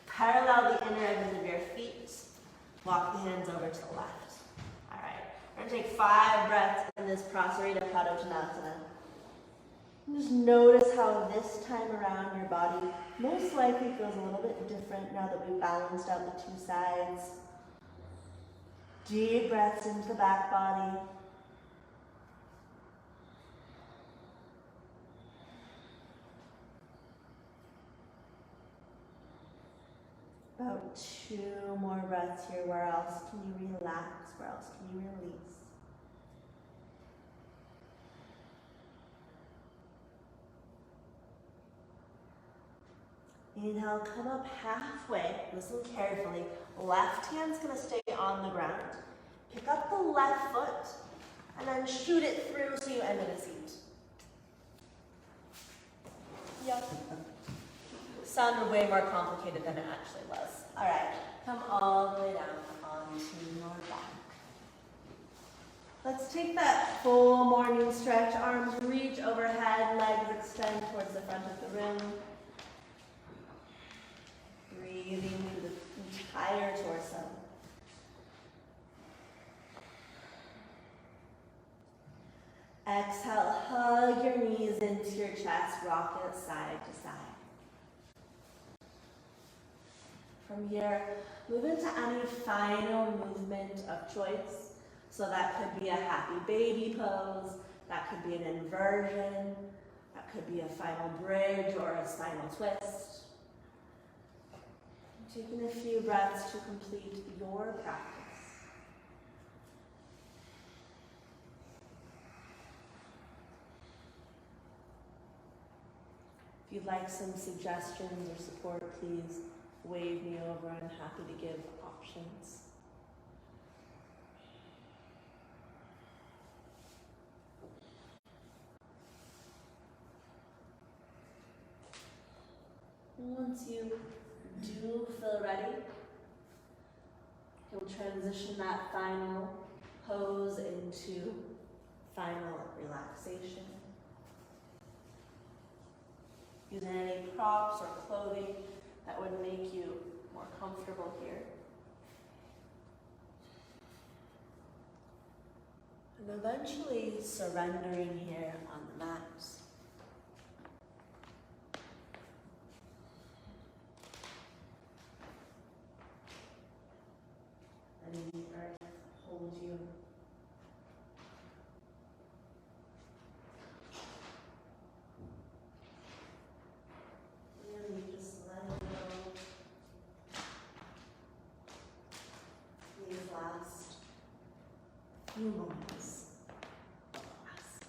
Parallel the inner edges of your feet. Walk the hands over to the left. All right. We're going to take 5 breaths in this Prasarita Padottanasana. Just notice how this time around your body most likely feels a little bit different now that we've balanced out the 2 sides. Deep breaths into the back body. About 2 more breaths here. Where else can you relax? Where else can you release? Inhale, come up halfway. Listen carefully. Left hand's gonna stay on the ground. Pick up the left foot and then shoot it through so you end in a seat. Yep. Sounded way more complicated than it actually was. All right, come all the way down onto your back. Let's take that full morning stretch. Arms reach overhead, legs extend towards the front of the room. Breathing through the entire torso. Exhale, hug your knees into your chest, rock it side to side. From here, move into any final movement of choice. So that could be a happy baby pose, that could be an inversion, that could be a final bridge or a spinal twist. Taking a few breaths to complete your practice. If you'd like some suggestions or support, please wave me over. I'm happy to give options. Once you do feel ready, you'll transition that final pose into final relaxation. Using any props or clothing that would make you more comfortable here. And eventually surrendering here on the mat. Letting the earth hold you. Really just letting go these last few moments of rest.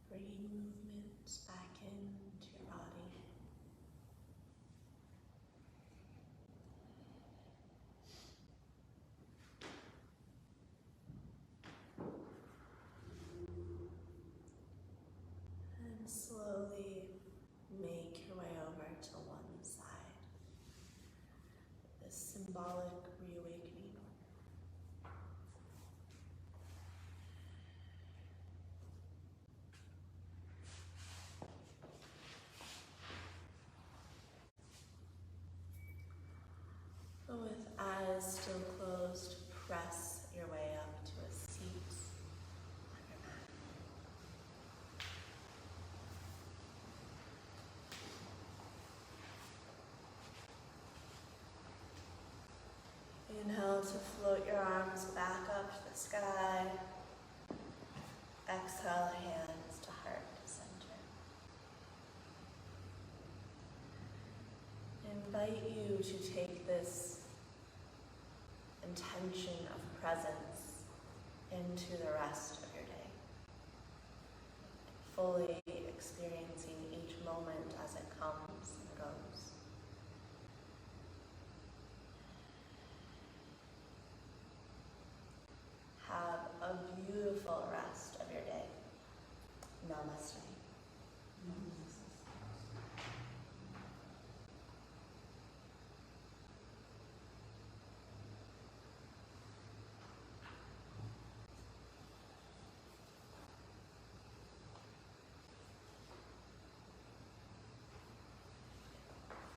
Bringing movement back into your body. And slowly make your way over to one side. This symbolic reawakening. With eyes still closed, press your way up to a seat on your mat. Inhale to float your arms back up to the sky. Exhale, hands to heart to center. Invite you to take this intention of presence into the rest of your day. Fully experiencing